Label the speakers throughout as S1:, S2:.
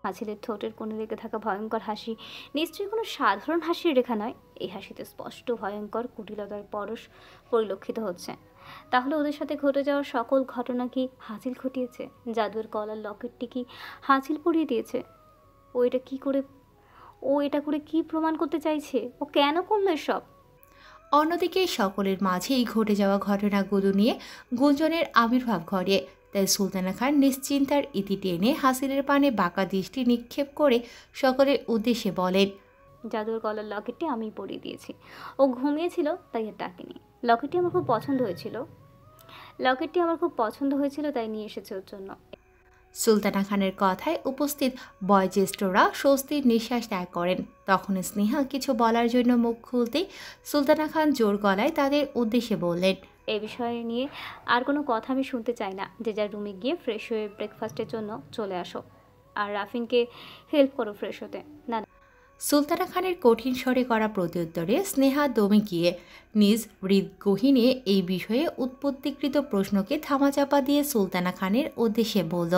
S1: হাসিলের ঠোঁটের কোণে লেগে থাকা ভয়ঙ্কর হাসি নিশ্চয়ই কোনো সাধারণ হাসির রেখা নয়। এই হাসিতে স্পষ্ট ভয়ঙ্কর কুটিলতার পরশ পরিলক্ষিত হচ্ছে। তাহলে ওদের সাথে ঘটে যাওয়া সকল ঘটনা কি হাসিল ঘটিয়েছে? জাদুর গলার লকেটটি কি হাসিল পরিয়ে দিয়েছে? ও এটা কি করে ও এটা করে কি প্রমাণ করতে চাইছে? ও কেন করলো এসব?
S2: অন্যদিকে সকলের মাঝেই ঘটে যাওয়া ঘটনাগুলো নিয়ে গুঞ্জনের আবির্ভাব ঘটে। তাই সুলতানা খান নিশ্চিন্তার ইতি টেনে হাসিলের পানে বাঁকা দৃষ্টি নিক্ষেপ করে সকলের উদ্দেশ্যে বলেন,
S1: জাদুর গলার লকেটটি আমিই পরিয়ে দিয়েছি। ও ঘুমিয়েছিল তাই আর ডাকিনি। লকেটটি আমার খুব পছন্দ হয়েছিল তাই নিয়ে এসেছে ওর জন্য।
S2: সুলতানা খানের কথায় উপস্থিত বয়োজ্যেষ্ঠরা স্বস্তির নিঃশ্বাস ত্যাগ করেন। তখন স্নেহা কিছু বলার জন্য মুখ খুলতেই সুলতানা খান জোর গলায় তাদের উদ্দেশ্যে বললেন,
S1: এই বিষয় নিয়ে আর কোনো কথা আমি শুনতে চাই না। যে যার রুমে গিয়ে ফ্রেশ হয়ে ব্রেকফাস্টের জন্য চলে আসো। আর রাফিনকে হেল্প করো ফ্রেশ হতে। না না,
S2: সুলতানা খানের কঠিন স্বরে করা প্রত্যুত্তরে স্নেহা দমে গিয়ে নিজ হৃদগহীনে এই বিষয়ে উৎপত্তিকৃত প্রশ্নকে থামাচাপা দিয়ে সুলতানা খানের উদ্দেশ্যে বলল,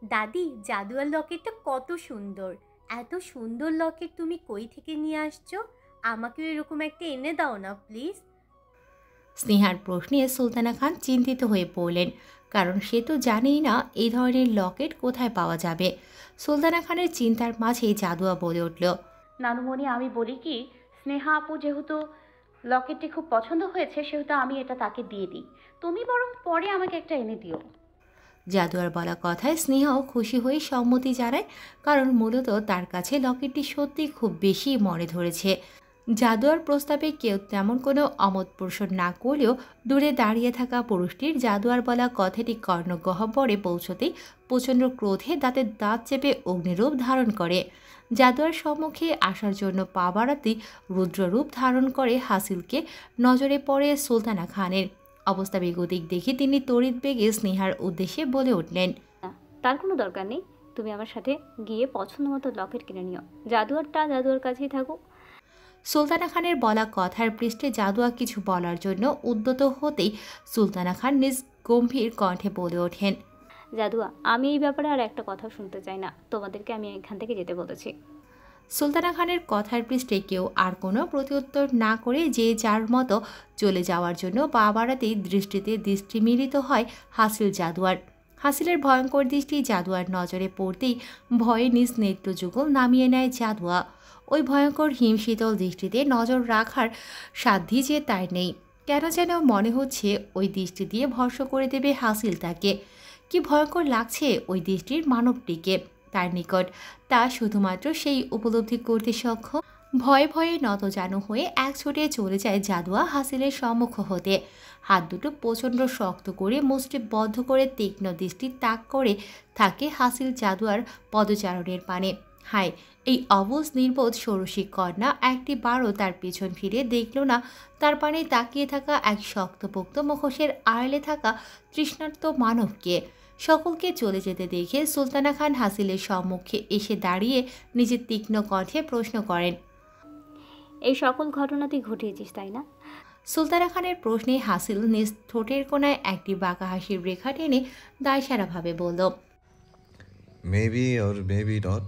S3: দাদি, জাদুয়ার লকেটটা কত সুন্দর। এত সুন্দর লকেট তুমি কই থেকে নিয়ে আসছো? আমাকেও এরকম একটা এনে দাও না প্লিজ।
S2: স্নেহার প্রশ্নে সুলতানা খান চিন্তিত হয়ে পড়লেন, কারণ সে তো জানেই না এই ধরনের লকেট কোথায় পাওয়া যাবে। সুলতানা খানের চিন্তার মাঝেই জাদুয়া বলে উঠল,
S4: নানুমণি, আমি বলি কি, স্নেহা আপু যেহেতু লকেটটি খুব পছন্দ হয়েছে সেহেতু আমি এটা তাকে দিয়ে দিই। তুমি বরং পরে আমাকে একটা এনে দিও।
S2: জাদুয়ার বলা কথায় স্নেহাও খুশি হয়ে সম্মতি জানায়, কারণ মূলত তার কাছে লকেটটি সত্যি খুব বেশি মনে ধরেছে। জাদুয়ার প্রস্তাবে কেউ তেমন কোনো আমোদ পোষণ না করলেও দূরে দাঁড়িয়ে থাকা পুরুষটির জাদুয়ার বলা কথাটি কর্ণগহ্বরে পৌঁছতেই প্রচণ্ড ক্রোধে দাঁতের দাঁত চেপে অগ্নিরূপ ধারণ করে। জাদুয়ার সম্মুখে আসার জন্য পা বাড়াতেই রুদ্ররূপ ধারণ করে হাসিলকে নজরে পড়ে সুলতানা খানের। অবস্থা বেগতিক দেখে তিনি তড়িৎ বেগে স্নেহার উদ্দেশ্যে বলে উঠলেন,
S1: না, তার কোনো দরকার নেই। তুমি আমার সাথে গিয়ে পছন্দ মতো লকেট কিনে নিও। জাদুয়ারটা জাদুয়ার কাছেই থাকুক।
S2: সুলতানা খানের বলা কথার পৃষ্ঠে জাদুয়া কিছু বলার জন্য উদ্যত হতেই সুলতানা খান নিজ গম্ভীর কণ্ঠে বলে ওঠেন,
S1: জাদুয়া, আমি এই ব্যাপারে আর একটা কথা শুনতে চাই না। তোমাদেরকে আমি এখান থেকে যেতে বলেছি।
S2: সুলতানা খানের কথার পৃষ্ঠে কেউ আর কোনো প্রত্যুত্তর না করে যে যার মতো চলে যাওয়ার জন্য পা বাড়াতেই দৃষ্টিতে দৃষ্টি মিলিত হয় হাসিল জাদুয়ার। হাসিলের ভয়ঙ্কর দৃষ্টি জাদুয়ার নজরে পড়তেই ভয়ে নিজ নেত্রযুগল নামিয়ে নেয় জাদুয়া। ওই ভয়ঙ্কর হিমশীতল দৃষ্টিতে নজর রাখার সাধ্যই যে তার নেই। কেন যেন মনে হচ্ছে ওই দৃষ্টি দিয়ে ভস্ম করে দেবে হাসিল তাকে। কি ভয়ঙ্কর লাগছে ওই দৃষ্টির মানবটিকে তার নিকট, তা শুধুমাত্র সেই উপলব্ধি করতে সক্ষম। ভয়ে ভয়ে নতজানু হয়ে এক ছুটে চলে যায় জাদুয়া হাসিলের সম্মুখ হতে। হাত দুটো প্রচণ্ড শক্ত করে মুষ্টি বদ্ধ করে তীক্ষ্ণ দৃষ্টি তাক করে থাকে হাসিল জাদুয়ার পদচারণের পানে। হায়, এই অবুঝ নির্বোধ ষোড়শী কন্যা একটি বারও তার পিছন ফিরে দেখল না তার পানে তাকিয়ে থাকা এক শক্তপোক্ত মুখোশের আড়ালে থাকা তৃষ্ণার্ত মানবকে। সকলকে চলে যেতে দেখে সুলতানা খান হাসিলের সম্মুখে এসে দাঁড়িয়ে নিজের তীক্ষ্ণ কণ্ঠে প্রশ্ন করেন,
S1: এই সকল ঘটনা তুই ঘটিয়েছিস, তাই না?
S2: সুলতানা খানের প্রশ্নে হাসিল নিজ ঠোঁটের কোণায় একটি বাঁকা হাসির রেখা টেনে দায়সারাভাবে বলল,
S5: মেবি অর মেবি নট।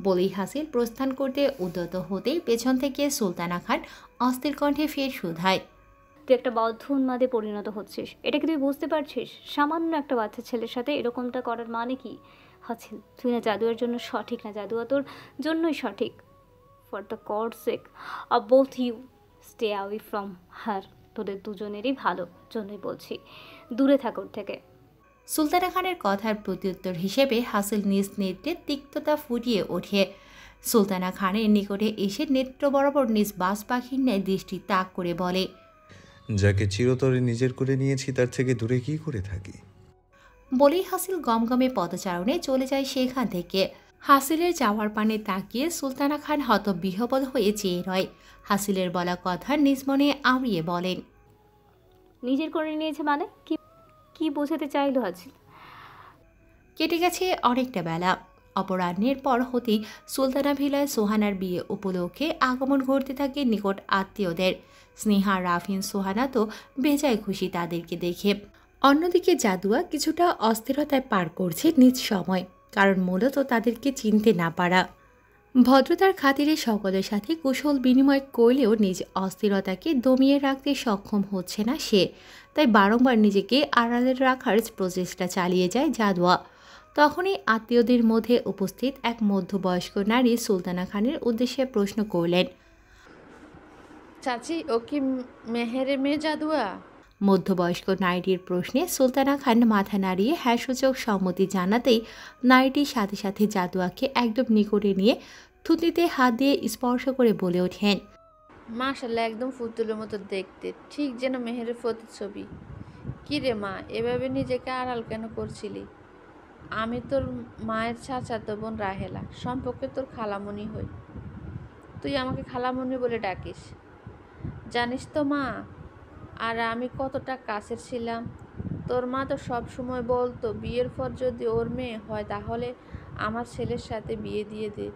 S2: বলেই হাসিল প্রস্থান করতে উদ্যত হতেই পেছন থেকে সুলতানা খান অস্থির কণ্ঠে ফের শুধায়,
S1: তুই একটা বদ্ধ উন্মাদে পরিণত হচ্ছিস। এটা কি তুই বুঝতে পারছিস? সামান্য একটা বাচ্চা ছেলের সাথে এরকমটা করার মানে কি? হাসিল, তুই না জাদুয়ার জন্য সঠিক না। জাদুয়া তোর জন্যই সঠিক। For the God's sake of both you, stay away from her. তোদের দুজনেরই ভালো জন্যই বলছি, দূরে থাক ওর থেকে।
S2: সুলতানা খানের কথার প্রত্যুত্তর হিসেবে হাসিল নিজ নেত্রে তিক্ততা ফুটিয়ে ওঠে। সুলতানা খানের নিকটে এসে নেত্র বরাবর নিজ বাস পাখির ন্যায় দৃষ্টি তাক করে বলে,
S5: যাকে চিরতরে নিজের করে নিয়েছি তার থেকে দূরে কি করে থাকি।
S2: বলেই হাসিল গমগমে পদচারণে চলে যায় সেখান থেকে। হাসিলের যাওয়ার পানে তাকিয়ে সুলতানা খান হতবিহ্বল হয়ে চেয়ে রয়। হাসিলের বলা কথা নিজ মনে আওড়িয়ে বলেন,
S1: নিজের করে নিয়েছে মানে কি? কি বোঝাতে চাইলো হাসিল?
S2: কেটে গেছে অনেকটা বেলা। অপরাহ্নের পর হতেই সুলতানা ভিলায় সোহানার বিয়ে উপলক্ষে আগমন ঘটতে থাকে নিকট আত্মীয়দের। স্নেহা, রাফিন, সোহানা তো বেজায় খুশি তাদেরকে দেখে। অন্যদিকে জাদুয়া কিছুটা অস্থিরতায় পার করছে নিজ সময়, কারণ মূলত তাদেরকে চিনতে না পারা। ভদ্রতার খাতিরে সকলের সাথে কুশল বিনিময় করলেও নিজ অস্থিরতাকে দমিয়ে রাখতে সক্ষম হচ্ছে না সে, তাই বারংবার নিজেকে আড়ালে রাখার প্রচেষ্টা চালিয়ে যায় জাদুয়া। তখনই আত্মীয়দের মধ্যে উপস্থিত এক মধ্যবয়স্ক নারী সুলতানা খানের উদ্দেশ্যে প্রশ্ন করলেন।
S6: চাচি, ও কি মেহেরের মেয়ে জাদুয়া?
S2: মধ্যবয়স্ক নারীটির প্রশ্নে সুলতানা খান মাথা নাড়িয়ে হ্যাঁসূচক সম্মতি জানাতেই নারীটির সাথে সাথে জাদুয়াকে একদম নিকটে নিয়ে থুতনিতে হাত দিয়ে স্পর্শ করে বলে ওঠেন,
S6: মাশাল্লাহ, একদম ফুতুলের মতো দেখতে, ঠিক যেন মেহেরের প্রতিচ্ছবি। কি রে মা, এভাবে নিজেকে আড়াল কেন করছিলি? আমি তোর মায়ের চাচাতো বোন রাহেলা, সম্পর্কে তোর খালামণি হই। তুই আমাকে খালামণি বলে ডাকিস। জানিস তো মা, আর আমি কতটা কাছের ছিলাম। তোর মা তো সব সময় বলতো, বিয়ের পর যদি ওর মেয়ে হয় তাহলে আমার ছেলের সাথে বিয়ে দিয়ে দে,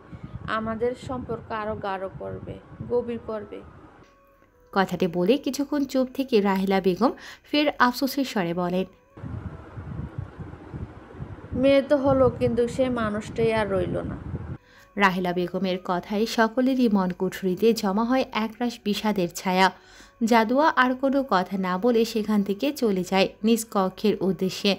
S6: আমাদের সম্পর্ক আরও গাঢ় করবে, গভীর করবে।
S2: কথাটি বলে কিছুক্ষণ চুপ থেকে রাহেলা বেগম ফের আফসোসের স্বরে বলেন,
S6: মেয়ে তো হলো, কিন্তু সে মানুষটাই আর রইল না।
S2: রাহেলা বেগমের কথায় সকলেরই মন কুঠুরিতে জমা হয় একরাশ বিষাদের ছায়া। জাদুয়া আর কোনো কথা না বলে সেখান থেকে চলে যায় নিজ কক্ষের উদ্দেশ্যে।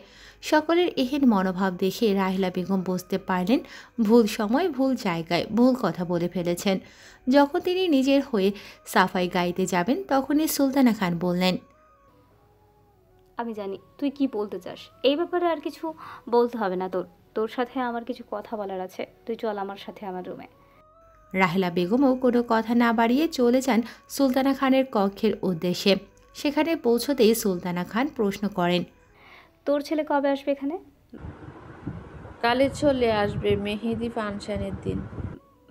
S2: সকলের এহেন মনোভাব দেখে রাহেলা বেগম বুঝতে পারলেন ভুল সময় ভুল জায়গায় ভুল কথা বলে ফেলেছেন। যখন তিনি নিজের হয়ে সাফাই গাইতে যাবেন তখনই সুলতানা খান বললেন,
S1: আমি জানি তুই কি বলতে চাস, এই ব্যাপারে আর কিছু বলতে হবে না। তোর সাথে আমার কিছু কথা বলার আছে, তুই চল আমার সাথে আমার রুমে।
S2: রাহেলা বেগমও কোনো কথা না বাড়িয়ে চলে যান সুলতানা খানের কক্ষের উদ্দেশ্যে। সেখানে পৌঁছতেই সুলতানা খান প্রশ্ন করেন,
S1: তোর ছেলে কবে আসবে এখানে?
S6: কালে চলে আসবে, মেহেদি ফাংশনের দিন।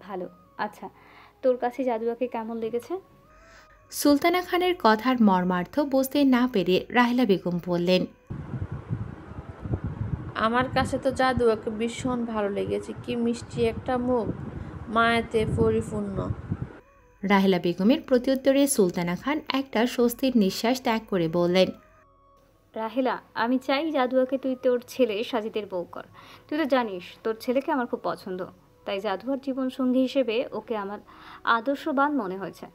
S1: ভালো। আচ্ছা, তোর কাছে জাদুয়াকে কেমন লেগেছে?
S2: সুলতানা খানের কথার মর্মার্থ বুঝতে না পেরে রাহেলা বেগম বললেন,
S6: আমার কাছে তো জাদুয়াকে ভীষণ ভালো লেগেছে, কি মিষ্টি একটা মুখ, মায়াতে পরিপূর্ণ।
S2: রাহেলা বেগমের প্রত্যুত্তরে সুলতানা খান একটা স্বস্তির নিঃশ্বাস ত্যাগ করে বললেন,
S1: রাহেলা, আমি চাই জাদুয়াকে তুই তোর ছেলে সাজিদের বউ কর। তুই তো জানিস তোর ছেলেকে আমার খুব পছন্দ, তাই জাদুয়ার জীবনসঙ্গী হিসেবে ওকে আমার আদর্শবান মনে হয়েছে।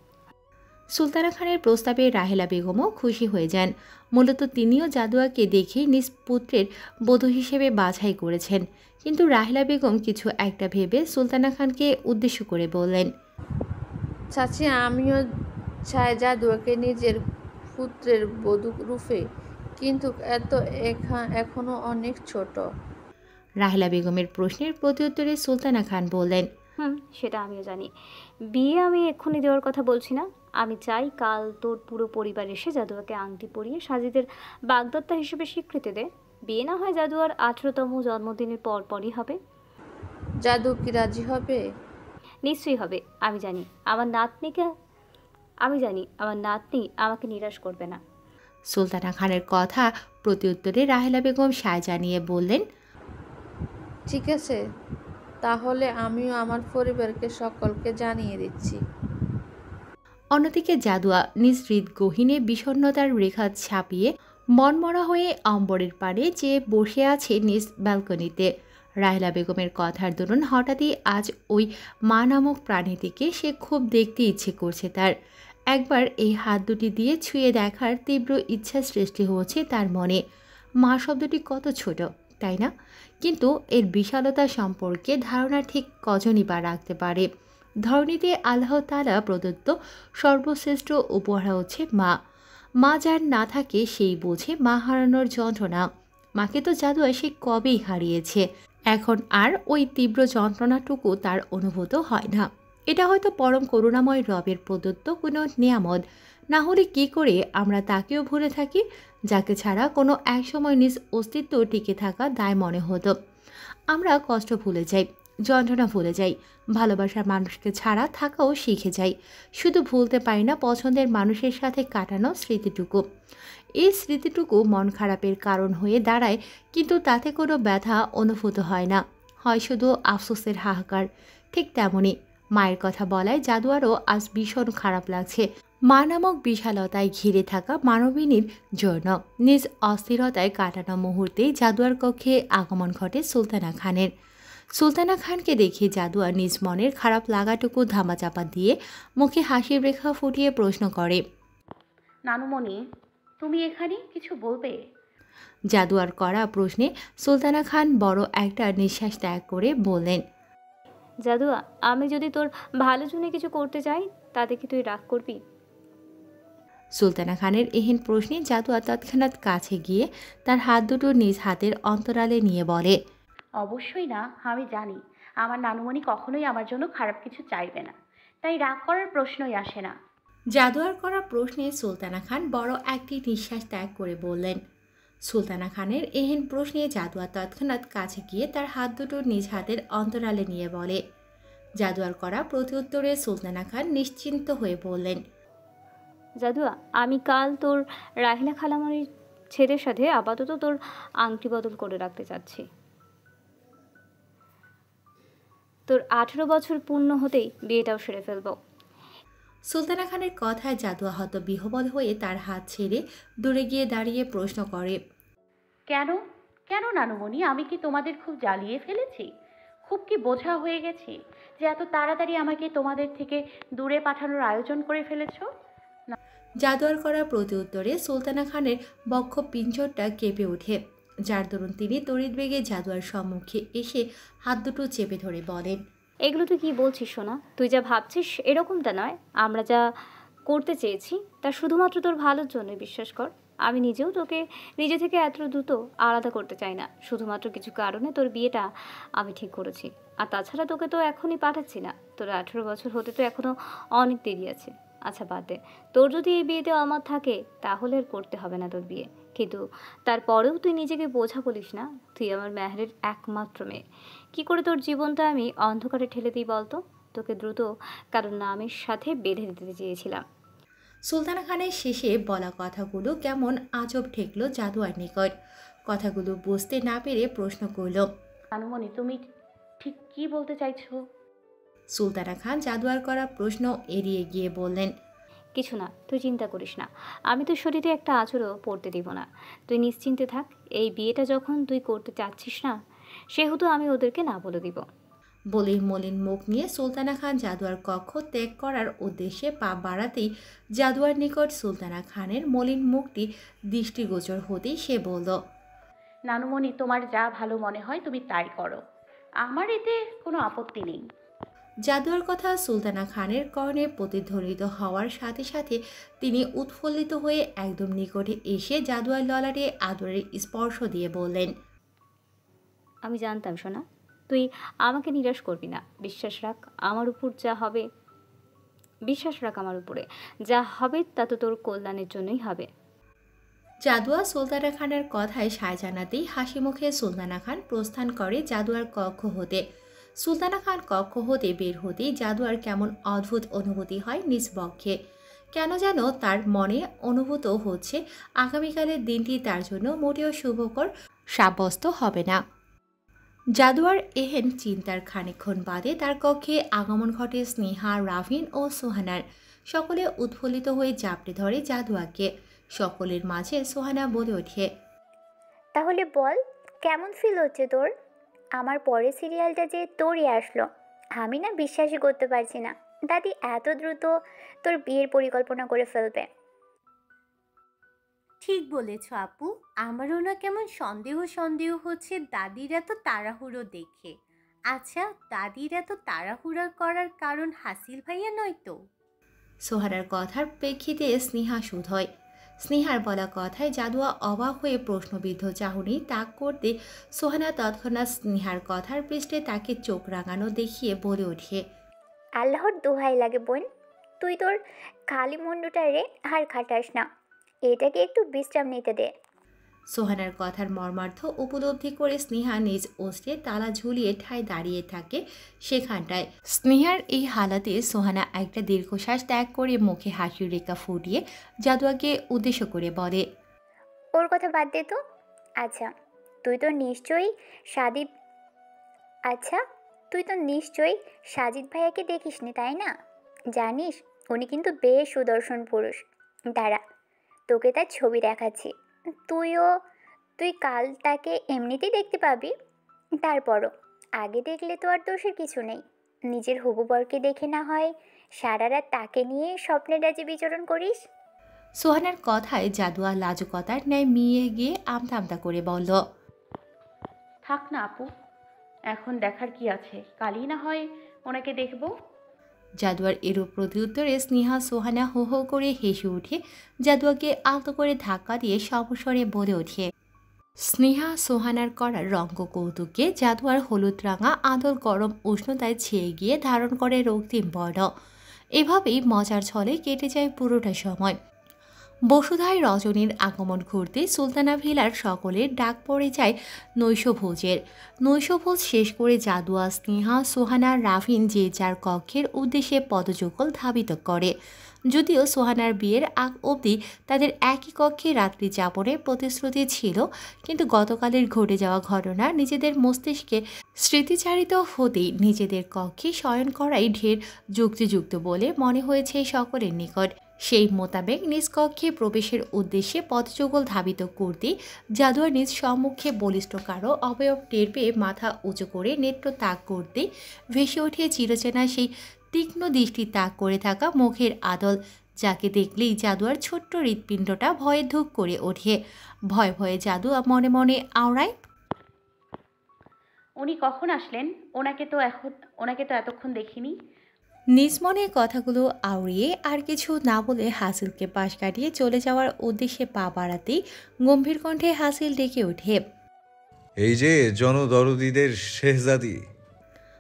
S2: সুলতানা খানের প্রস্তাবে রাহেলা বেগমও খুশি হয়ে যান। মূলত তিনিও জাদুয়াকে দেখে নিজ পুত্রের বধূ হিসেবে বাছাই করেছেন। কিন্তু রাহেলা বেগম কিছু একটা ভেবে সুলতানা খানকে উদ্দেশ্য করে বললেন,
S6: চাচি, আমিও চাই জাদুয়াকে নিজের পুত্রের বধূ রূপে, কিন্তু এখনো অনেক ছোট।
S2: রাহেলা বেগমের প্রশ্নের প্রত্যুত্তরে সুলতানা খান বললেন,
S1: সেটা আমিও জানি। বিয়ে আমি এক্ষুনি দেওয়ার কথা বলছি না। আমি চাই কাল তোর পুরো পরিবার এসে জাদুয়াকে আংটি পরিয়ে সাজিদের বাগদত্তা হিসেবে স্বীকৃতি দে। বিয়ে না হয় জাদুয়ার 18তম জন্মদিনের পরই হবে।
S6: জাদু কি রাজি হবে?
S1: নিশ্চয়ই হবে। আমি জানি আমার নাতনি আমাকে নিরাশ করবে না।
S2: সুলতানা খানের কথা প্রত্যুত্তরে রাহেলা বেগম সায় জানিয়ে বললেন,
S6: ঠিক আছে, তাহলে আমিও আমার পরিবারকে সকলকে জানিয়ে দিচ্ছি।
S2: অন্যদিকে জাদুয়া নিজ হৃদগহীনে বিষণ্ণতার রেখা ছাপিয়ে মনমরা হয়ে অম্বরের পাড়ে চেয়ে বসে আছে নিজ ব্যালকনিতে। রাহেলা বেগমের কথার দরুন হঠাৎই আজ ওই মা নামক প্রাণীটিকে সে খুব দেখতে ইচ্ছে করছে তার। একবার এই হাত দুটি দিয়ে ছুঁয়ে দেখার তীব্র ইচ্ছা সৃষ্টি হচ্ছে তার মনে। মা শব্দটি কত ছোট, তাই না? কিন্তু এর বিশালতা সম্পর্কে ধারণা ঠিক কজনই বা রাখতে পারে। ধরণীতে আল্লাহ তাআলা প্রদত্ত সর্বশ্রেষ্ঠ উপহার হচ্ছে মা। মা যার না থাকে সেই বোঝে মা হারানোর যন্ত্রণা। মাকে তো জাদুয়া সে কবেই হারিয়েছে, এখন আর ওই তীব্র যন্ত্রণাটুকু তার অনুভূত হয় না। এটা হয়তো পরম করুণাময় রবের প্রদত্ত কোনো নিয়ামত। না হলে কি করে আমরা তাকেও ভুলে থাকি, যাকে ছাড়া কোনো একসময় নিজ অস্তিত্ব টিকে থাকা দায় মনে হতো। আমরা কষ্ট ভুলে যাই, যন্ত্রণা ভুলে যাই, ভালোবাসার মানুষকে ছাড়া থাকাও শিখে যাই। শুধু ভুলতে পারি না পছন্দের মানুষের সাথে কাটানো স্মৃতিটুকু। এই স্মৃতিটুকু মন খারাপের কারণ হয়ে দাঁড়ায়, কিন্তু তাতে কোনো ব্যথা অনুভূত হয় না, হয় শুধু আফসোসের হাহাকার। ঠিক তেমনই মায়ের কথা বলায় জাদুয়ারও আজ ভীষণ খারাপ লাগছে। মা নামক বিশালতায় ঘিরে থাকা মানবিনীর জন্য নিজ অস্থিরতায় কাটানো মুহূর্তেই জাদুয়ার কক্ষে আগমন ঘটে সুলতানা খানের। সুলতানা খানকে দেখে জাদুয়া নিজ মনের খারাপ লাগাটুকু ধামাচাপা দিয়ে মুখে হাসির রেখা ফুটিয়ে প্রশ্ন করে,
S4: নানুমণি, তুমি এখানে কিছু বলবে?
S2: জাদুয়ার করা প্রশ্নে সুলতানা খান বড় একটা নিঃশ্বাস ত্যাগ করে বললেন,
S1: জাদুয়া, আমি যদি তোর ভালো জন্য কিছু করতে চাই তাতে কি তুই রাগ করবি?
S2: সুলতানা খানের এহেন প্রশ্নে জাদুয়া তৎক্ষণাৎ কাছে গিয়ে তার হাত দুটো নিজ হাতের অন্তরালে নিয়ে বলে,
S4: অবশ্যই না, আমি জানি আমার নানুমণি কখনোই আমার জন্য খারাপ কিছু চাইবে না, তাই রাগ করার প্রশ্নই আসে না।
S2: জাদুয়ার করা প্রশ্নে সুলতানা খান বড় একটি নিঃশ্বাস ত্যাগ করে বললেন। সুলতানা খানের এহেন প্রশ্নে জাদুয়া তৎক্ষণাৎ কাছে গিয়ে তার হাত দুটো নিজ হাতের অন্তরালে নিয়ে বলে। জাদুয়ার করা প্রত্যুত্তরে সুলতানা খান নিশ্চিন্ত হয়ে বললেন,
S1: জাদুয়া, আমি কাল তোর রাহিলা খালামারির ছেলের সাথে আপাতত তোর আংটি বদল করে রাখতে চাচ্ছি। তোর 18 বছর পূর্ণ হতেই বিয়েটাও সেরে ফেলবো।
S2: সুলতানা খানের কথায় জাদুয়া হত বিহ্বল হয়ে তার হাত ছেড়ে দূরে গিয়ে দাঁড়িয়ে প্রশ্ন করে,
S4: কেন কেন নানুমণি, আমি কি তোমাদের খুব জ্বালিয়ে ফেলেছি? খুব কি বোঝা হয়ে গেছি যে এত তাড়াতাড়ি আমাকে তোমাদের থেকে দূরে পাঠানোর আয়োজন করে ফেলেছো?
S2: জাদুয়ার করা প্রত্যুত্তরে সুলতানা খানের বক্ষ পিঞ্জরটা কেঁপে ওঠে, যার দরুন তিনি তড়িৎ বেগে জাদুয়ার সম্মুখে এসে হাত দুটো চেপে ধরে বলেন,
S1: এগুলো তুই কি বলছিস সোনা? তুই যা ভাবছিস এরকমটা নয়। আমরা যা করতে চেয়েছি তা শুধুমাত্র তোর ভালোর জন্য, বিশ্বাস কর। আমি নিজেও তোকে নিজে থেকে এত দ্রুত আলাদা করতে চাই না। শুধুমাত্র কিছু কারণে তোর বিয়েটা আমি ঠিক করেছি। আর তাছাড়া তোকে তো এখনই পাঠাচ্ছি না। তোর 18 বছর হতে তো এখনও অনেক দেরি আছে। আচ্ছা বাদ দে, তোর যদি এই বিয়েতে অমত থাকে তাহলে আর করতে হবে না তোর বিয়ে। কিন্তু তারপরেও তুই নিজেকে বোঝা বলিস না। তুই আমার মেহেরের একমাত্র মেয়ে। কি করে তোর জীবনটা আমি অন্ধকারে ঠেলে দিই বলতো? তোকে দ্রুত কারণ নামের সাথে বেঁধে দিতে চেয়েছিলাম।
S2: সুলতানা খানের শেষে বলা কথাগুলো কেমন আজব ঠেকলো জাদুয়ার নিকট। কথাগুলো বুঝতে না পেরে প্রশ্ন করল,
S4: নানুমণি, তুমি ঠিক কি বলতে চাইছো?
S2: সুলতানা খান জাদুয়ার করা প্রশ্ন এড়িয়ে গিয়ে বললেন,
S1: কিছু না, তুই চিন্তা করিস না। আমি তোর শরীরে একটা আঁচড়ও পড়তে দিব না। তুই নিশ্চিন্তে থাক। এই বিয়েটা যখন তুই করতে চাচ্ছিস না, সেহেতু আমি ওদেরকে না বলে দিব।
S2: বলেই মলিন মুখ নিয়ে সুলতানা খান জাদুয়ার কক্ষ ত্যাগ করার উদ্দেশ্যে পা বাড়াতেই জাদুয়ার নিকট সুলতানা খানের মলিন মুখটি দৃষ্টিগোচর হতেই সে বলল,
S4: নানুমণি, তোমার যা ভালো মনে হয় তুমি তাই করো, আমার এতে কোনো আপত্তি নেই।
S2: জাদুয়ার কথা সুলতানা খানের কর্ণে প্রতিধ্বনিত হওয়ার সাথে সাথে তিনি উৎফুল্লিত হয়ে একদম নিকটে এসে জাদুয়ার ললাটে আদরের স্পর্শ দিয়ে বললেন,
S1: আমি জানতাম সোনা, তুই আমাকে নিরাশ করবি না। বিশ্বাস রাখ আমার উপর যা হবে। বিশ্বাস রাখ আমার উপরে যা হবে তা তো তোর কল্যাণের জন্যই হবে।
S2: জাদুয়া সুলতানা খানের কথায় সায় জানাতেই হাসি মুখে সুলতানা খান প্রস্থান করে জাদুয়ার কক্ষ হতে। সুলতানা খান কক্ষ হতে বের হতেই জাদুয়ার কেমন অদ্ভুত অনুভূতি হয় নিজ বক্ষে। কেন যেন তার মনে অনুভূত হচ্ছে আগামীকালের দিনটি তার জন্য মোটেও শুভকর সাব্যস্ত হবে না। জাদুয়ার এহেন চিন্তার খানিকক্ষণ বাদে তার কক্ষে আগমন ঘটে স্নেহা, রাভিন ও সোহানার। সকলে উৎফুল্লিত হয়ে জাপটে ধরে জাদুয়াকে। সকলের মাঝে সোহানা বলে ওঠে,
S7: তাহলে বল, কেমন ফিল হচ্ছে তোর? আমার পরের সিরিয়ালটা যে তোরই আসলো, আমি না বিশ্বাসই করতে পারছি না। দাদি এত দ্রুত তোর বিয়ের পরিকল্পনা করে ফেলবে।
S3: ঠিক বলেছ আপু, আমারও না কেমন সন্দেহ সন্দেহ হচ্ছে দাদির এত তাড়াহুড়ো দেখে। আচ্ছা, দাদির এত তাড়াহুড়া করার কারণ হাসিল ভাইয়া নয় তো?
S2: সোহানার কথার প্রেক্ষিতে স্নেহা শুধয়। স্নেহার বলা কথায় জাদুয়া অবাক হয়ে প্রশ্নবিদ্ধ চাহনি তাক করতে সোহানা তৎক্ষণাৎ স্নেহার কথার পৃষ্ঠে তাকে চোখ রাঙানো দেখিয়ে বলে ওঠে,
S7: আল্লাহর দোহাই লাগে বোন, তুই তোর খালি মুন্ডুটারে আর খাটাস না, এটাকে একটু বিশ্রাম নিতে দে।
S2: সোহানার কথার মর্মার্থ উপলব্ধি করে স্নেহা নিজ অস্ত্রে তালা ঝুলিয়ে ঠায় দাঁড়িয়ে থাকে সেখানটায়। স্নেহার এই হালাতে সোহানা একটা দীর্ঘশ্বাস ত্যাগ করে মুখে হাসির রেখা ফুটিয়ে জাদুয়াকে উদ্দেশ্য করে বলে,
S7: ওর কথা বাদ দে তো। আচ্ছা তুই তো নিশ্চয়ই সাদিব আচ্ছা তুই তো নিশ্চয়ই সাজিদ ভাইয়াকে দেখিসনি, তাই না? জানিস উনি কিন্তু বেশ সুদর্শন পুরুষ। দাঁড়া, তোকে তার ছবি দেখাচ্ছি। তুইও তুই কাল তাকে এমনিতেই দেখতে পাবি। তারপরও আগে দেখলে তো আর দোষের কিছু নেই। নিজের হবু বরকে দেখে না হয় সারা রাত তাকে নিয়ে স্বপ্নের রাজ্যে বিচরণ করিস।
S2: সোহানার কথায় জাদুয়া লাজুকতার ন্যায় মিয়ে গিয়ে আমতা আমতা করে বলল,
S4: থাক না আপু, এখন দেখার কি আছে, কালই না হয় ওনাকে দেখব।
S2: জাদুয়ার এরূপ প্রত্যুত্তরে স্নেহা সোহানা হো হো করে হেসে উঠে জাদুয়াকে আলতো করে ধাক্কা দিয়ে সমস্বরে বলে ওঠে। স্নেহা সোহানার করার রঙ্গ কৌতুকে জাদুয়ার হলুদ রাঙা আদল গরম উষ্ণতায় ছেয়ে গিয়ে ধারণ করে রক্তিম বর্ণ। এভাবেই মজার ছলে কেটে যায় পুরোটা সময়। বসুধায় রজনীর আগমন ঘুরতে সুলতানা ভিলার সকলের ডাক পড়ে যায় নৈশভোজের। নৈশভোজ শেষ করে জাদুয়া, স্নেহা, সোহানা, রাফিন যে যার কক্ষের উদ্দেশ্যে পদযুগল ধাবিত করে। যদিও সোহানার বিয়ের আগ অবধি তাদের একই কক্ষে রাত্রি যাপনের প্রতিশ্রুতি ছিল, কিন্তু গতকালের ঘটে যাওয়া ঘটনা নিজেদের মস্তিষ্কে স্মৃতিচারিত হতেই নিজেদের কক্ষে শয়ন করাই ঢের যুক্তিযুক্ত বলে মনে হয়েছে সকলের নিকট। সেই মোতাবেক নিজ কক্ষে প্রবেশের উদ্দেশ্যে পথযুগল ধাবিত করতে জাদুয়ার নিজ সম্মুখে বলিষ্ঠ কারো অবয়ব টের পেয়ে মাথা উঁচু করে নেত্র তাক করতে ভেসে ওঠে চিরচেনা সেই তীক্ষ্ণ দৃষ্টি তাক করে থাকা মুখের আদল, যাকে দেখলেই জাদুয়ার ছোট্ট হৃৎপিণ্ডটা ভয়ে ধুক করে ওঠে। ভয়ে ভয়ে জাদুয়া মনে মনে আওড়ায়,
S4: উনি কখন আসলেন? ওনাকে তো এতক্ষণ দেখিনি।
S2: নিজ মনে কথাগুলো আওড়িয়ে আর কিছু না বলে হাসিলকে পাশ কাটিয়ে চলে যাওয়ার উদ্দেশ্যে পা বাড়াতেই গম্ভীর কণ্ঠে হাসিল ডেকে ওঠে,
S5: এই যে জনদরদীদের শেহজাদি।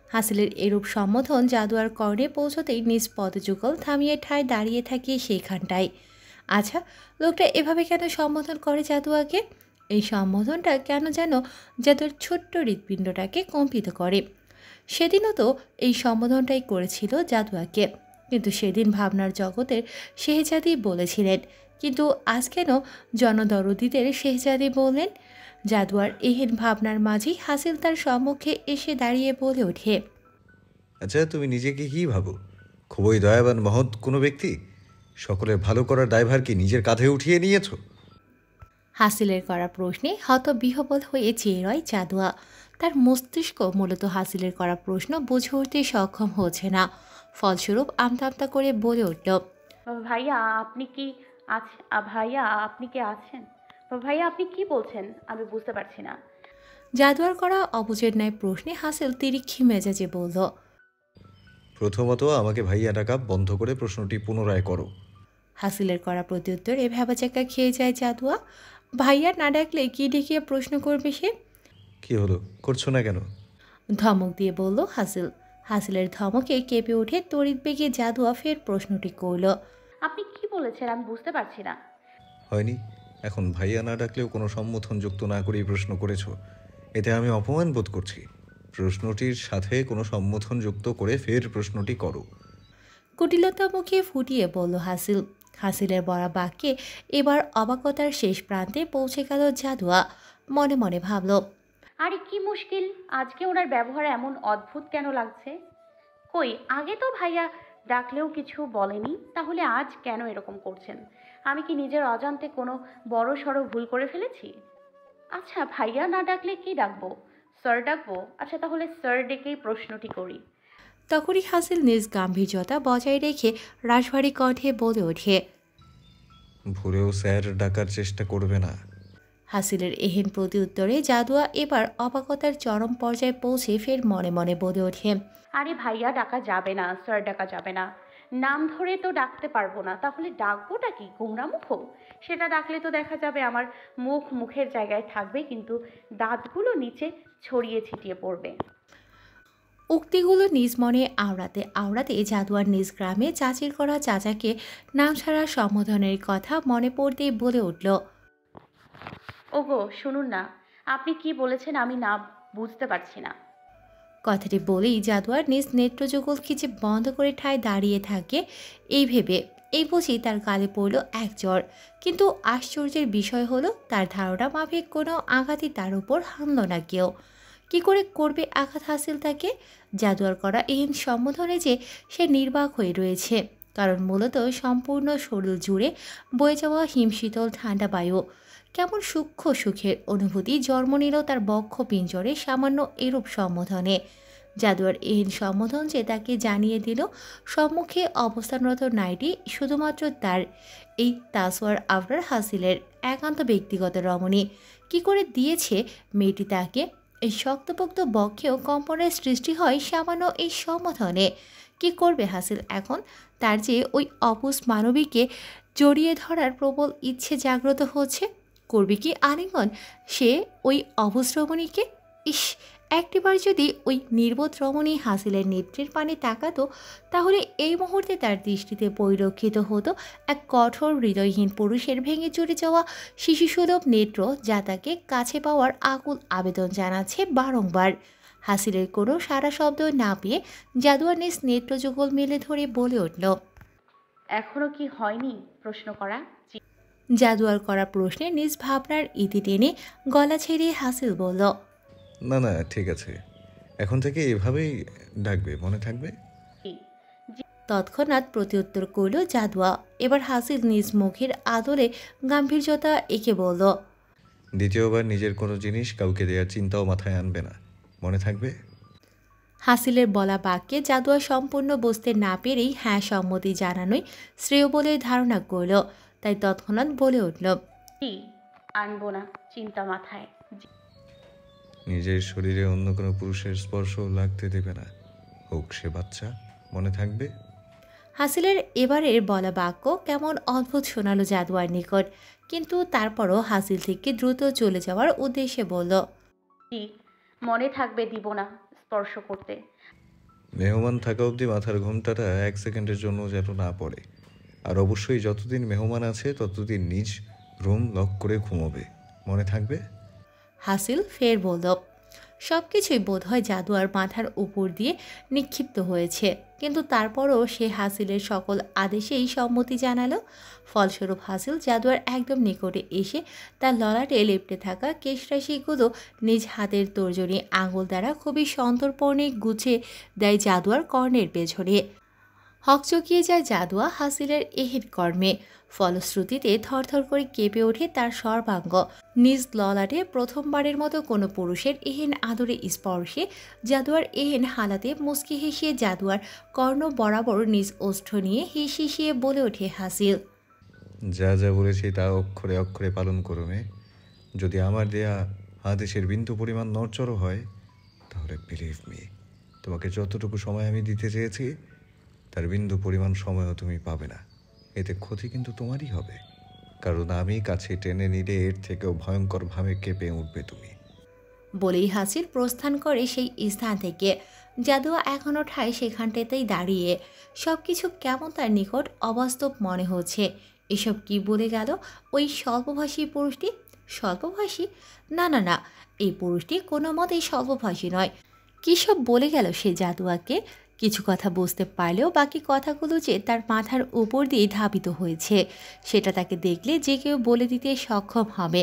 S2: হাসিলের এরূপ সম্বোধন জাদুয়ার কর্ণে পৌঁছতেই নিজ পদযুগল থামিয়ে ঠায় দাঁড়িয়ে থাকে সেখানটায়। আচ্ছা, লোকটা এভাবে কেন সম্বোধন করে জাদুয়াকে? এই সম্বোধনটা কেন যেন জাদুয়ার ছোট্ট হৃৎপিণ্ডটাকে কম্পিত করে। সেদিনও তো এই সম্বোধনটাই করেছিল জাদুয়াকে, কিন্তু সেদিন ভাবনার জগতের শেহজাদি বলেছিলেন, কিন্তু আজ কেন জনদরদীদের শেহজাদি বললেন? জাদুয়ার এহেন ভাবনার মাঝেই হাসিল তার সম্মুখে এসে দাঁড়িয়ে বলে ওঠে,
S5: আচ্ছা, তুমি নিজেকে কি ভাবো? খুবই দয়াবান মহৎ কোনো ব্যক্তি? সকলের ভালো করার দায়ভার কি নিজের কাঁধে উঠিয়ে নিয়েছো?
S2: হাসিলের করা প্রশ্নে হতবিহ্বল হয়ে চেয়ে রয় জাদুয়া। তার মস্তিষ্ক মূলত হাসিলের করা প্রশ্ন বুঝে উঠতে সক্ষম হচ্ছে না। ফলস্বরূপ আমতা আমতা করে বলে উঠল,
S4: ভাইয়া আপনি কি ভাইয়া আপনি কি আছেন? ভাইয়া আপনি কি বলছেন আমি বুঝতে পারছি না।
S2: জাদুয়ার করা অবুঝের ন্যায় প্রশ্নে হাসিল তিরিক্ষি মেজাজে বলল,
S5: প্রথমত আমাকে ভাইয়া ডাকা বন্ধ করে প্রশ্নটি পুনরায় করো।
S2: হাসিলের করা প্রত্যুত্তরে ভ্যাবাচাকা খেয়ে যায় জাদুয়া। ভাইয়া না ডাকলে কি ডেকে প্রশ্ন করবে সে?
S5: কি হলো, করছো না কেন?
S2: ধমক দিয়ে বলল হাসিল। হাসিলের ধমকে কেঁপে উঠে তড়িৎ বেগে জাদুয়া ফের প্রশ্নটি করল,
S4: আপনি কি বলেছেন আমি বুঝতে পারছি না।
S5: হয়নি? এখন ভাইয়া না ডাকলেও কোনো সম্বোধন যুক্ত না করেই প্রশ্ন করেছো, এতে আমি অপমান বোধ করছি। প্রশ্নটির সাথে কোনো সম্বোধন যুক্ত করে ফের প্রশ্নটি করো।
S2: কুটিলতা মুখে ফুটিয়ে বলল হাসিল। হাসিলের বলা বাক্যে এবার অবাকতার শেষ প্রান্তে পৌঁছে গেল জাদুয়া। মনে মনে ভাবল,
S4: আরে কি মুশকিল, আজকে ওনার ব্যবহার এমন অদ্ভুত কেন লাগছে? কই আগে তো ভাইয়া ডাকলেও কিছু বলেনি, তাহলে আজ কেন এরকম করছেন? আমি কি নিজের অজান্তে কোনো বড় সড়ো ভুল করে ফেলেছি? আচ্ছা ভাইয়া না ডাকলে কি ডাকবো? স্যার ডাকবো? আচ্ছা তাহলে স্যার ডেকেই প্রশ্নটি করি।
S2: তখনই হাসিল নিজ গাম্ভীর্যতা বজায় রেখে রাশভারী কণ্ঠে বলে ওঠে,
S5: ভুলেও স্যার ডাকার চেষ্টা করবে না।
S2: হাসিলের এহেন প্রতিউত্তরে জাদুয়া এবার অবাকতার চরম পর্যায়ে পৌঁছে ফের মনে মনে বলে ওঠে,
S4: আরে ভাইয়া ডাকা যাবে না, স্যার ডাকা যাবে না। নাম ধরে তো ডাকতে পারবো না, তাহলে ডাকবোটা কি? গোমরামুখ? সেটা ডাকলে তো দেখা যাবে আমার মুখের জায়গায় থাকবে, কিন্তু দাঁতগুলো নিচে ছড়িয়ে ছিটিয়ে পড়বে।
S2: উক্তিগুলো নিজ মনে আওড়াতে আওড়াতে জাদুয়ার নিজ গ্রামে চাচির করা চাচাকে নাম ছাড়া সম্বোধনের কথা মনে পড়তেই বলে উঠল,
S4: ওগো শুনুন না, আপনি কি বলেছেন আমি না বুঝতে পারছি না।
S2: কথাটি বলেই জাদুয়ার নিজ নেত্রযুগল খিচে বন্ধ করে ঠায় দাঁড়িয়ে থাকে। এই ভেবে এই বুঝি তার গালে পড়ল এক জ্বর। কিন্তু আশ্চর্যের বিষয় হলো তার ধারণা মাফিক কোনো আঘাতই তার উপর হামল না কেউ। কি করে করবে আঘাত হাসিল তাকে? জাদুয়ার করা এই সম্বোধনে যে সে নির্বাক হয়ে রয়েছে, কারণ মূলত সম্পূর্ণ শরীর জুড়ে বয়ে যাওয়া হিমশীতল ঠান্ডা বায়ু। কেমন সূক্ষ্ম সুখের অনুভূতি জন্ম নিল তার বক্ষ পিঞ্জরে সামান্য এরূপ সম্বোধনে। জাদুয়ার এহেন সম্বোধন যে তাকে জানিয়ে দিল সম্মুখে অবস্থানরত নারীটি শুধুমাত্র তার, এই তাসওয়ার আবরার হাসিলের একান্ত ব্যক্তিগত রমণী। কি করে দিয়েছে মেয়েটি তাকে? এই শক্তপোক্ত বক্ষেও কম্পনের সৃষ্টি হয় সামান্য এই সম্বোধনে। কি করবে হাসিল এখন? তার যে ওই অপুষ মানবীকে জড়িয়ে ধরার প্রবল ইচ্ছে জাগ্রত হচ্ছে। করবে কি আলিঙ্গন সে ওই অবুজ রমণীকে? ইস, একটিবার যদি ওই নির্বোধ রমণী হাসিলের নেত্রের পানে তাকাতো, তাহলে এই মুহূর্তে তার দৃষ্টিতে পরিলক্ষিত হতো এক কঠোর হৃদয়হীন পুরুষের ভেঙে চুরে যাওয়া শিশুসুলভ নেত্র, যা তাকে কাছে পাওয়ার আকুল আবেদন জানাচ্ছে বারংবার। হাসিলের কোনো সারা শব্দ না পেয়ে জাদুয়ার নিজ নেত্রযুগল মেলে ধরে বলে উঠল,
S4: এখনো কি হয়নি প্রশ্ন করা?
S2: জাদুয়ার করা প্রশ্নে নিজ ভাবনার ইতি টেনে গলা ছেড়ে হাসিল বলল,
S5: না না, ঠিক আছে, এখন থেকে এভাবেই ডাকবে, মনে থাকবে?
S2: তৎক্ষণাৎ প্রত্যুত্তর করল জাদুয়া। এবার হাসিল নিজ মুখের আদলে গাম্ভীর্যতা এঁকে বলল,
S5: দ্বিতীয়বার নিজের কোনো জিনিস কাউকে দেওয়ার চিন্তাও মাথায় আনবে না, মনে থাকবে?
S2: হাসিলের বলা বাক্যে জাদুয়া সম্পূর্ণ বুঝতে না পেরেই হ্যাঁ সম্মতি জানানোই শ্রেয় বলে ধারণা করল। তাই তৎক্ষণাৎ বলে উঠল,
S4: জি, আনবো না চিন্তা মাথায়।
S5: নিজের শরীরে অন্য কোনো পুরুষের স্পর্শ লাগতে দেবে না, হোক সে বাচ্চা, মনে থাকবে?
S2: হাসিলের এবারের বলা বাক্য কেমন অদ্ভুত শোনালো জাদুয়ার নিকট, কিন্তু তারপরও হাসিল থেকে দ্রুত চলে যাওয়ার উদ্দেশ্যে বলল,
S4: জি, মনে থাকবে, দিব না স্পর্শ করতে।
S5: মেহমান থাকা অবধি মাথার ঘোমটাটা 1 সেকেন্ডের জন্য যেন না পড়ে। আর অবশ্যই যতদিন মেহমান আছে ততদিন নিজ রুম লক করে ঘুমোবে, মনে থাকবে?
S2: হাসিল ফের বলল। সব কিছুই বোধহয় জাদুয়ার মাথার উপর দিয়ে নিক্ষিপ্ত হয়েছে, কিন্তু তারপরও সে হাসিলের সকল আদেশেই সম্মতি জানালো। ফলস্বরূপ হাসিল জাদুয়ার একদম নিকটে এসে তার ললাটে লেপ্টে থাকা কেশরাশিগুলো নিজ হাতের তর্জনী আঙুল দ্বারা খুবই সন্তর্পণে গুছিয়ে দেয় জাদুয়ার কর্ণের পেছনে। হকচকিয়ে যায় জাদুয়া হাসিলের এহেন কর্মে। ফলশ্রুতিতে থরথর করে কেঁপে ওঠে তার সর্বাঙ্গ। নিজ ললাটে প্রথমবারের মতো কোনো পুরুষের এহেন আদরে স্পর্শে জাদুয়ার এহেন হালাতে মুচকি হেসিয়ে জাদুয়ার কর্ণ বরাবর নিজ ওষ্ঠ নিয়ে হিসিয়ে বলে ওঠে হাসিল,
S5: যা যা বলেছি তা অক্ষরে অক্ষরে পালন করো মেয়ে। যদি আমার দেয়া আদেশের বিন্দু পরিমাণ নড়চড়ও হয়, তাহলে বিলিভ মি, তোমাকে যতটুকু সময় আমি দিতে চেয়েছি তার বিন্দু পরিমাণ সময়ও তুমি পাবে না। এতে ক্ষতি কিন্তু তোমারই হবে, কারণ আমি কাছে টেনে নিলে এর থেকেও ভয়ঙ্করভাবে কেঁপে উঠবে তুমি।
S2: বলেই হাসিল প্রস্থান করে সেই স্থান থেকে। জাদুয়া এখনও ঠায় সেখানটাতেই দাঁড়িয়ে। সব কিছু কেমন তার নিকট অবাস্তব মনে হচ্ছে। এসব কি বলে গেল ওই স্বল্পভাষী পুরুষটি? স্বল্পভাষী? না না না, এই পুরুষটি কোনো মতেই স্বল্পভাষী নয়। কী সব বলে গেল সে জাদুয়াকে? কিছু কথা বুঝতে পারলেও বাকি কথাগুলো যে তার মাথার উপর দিয়ে ধাবিত হয়েছে, সেটা তাকে দেখলে যে কেউ বলে দিতে সক্ষম হবে।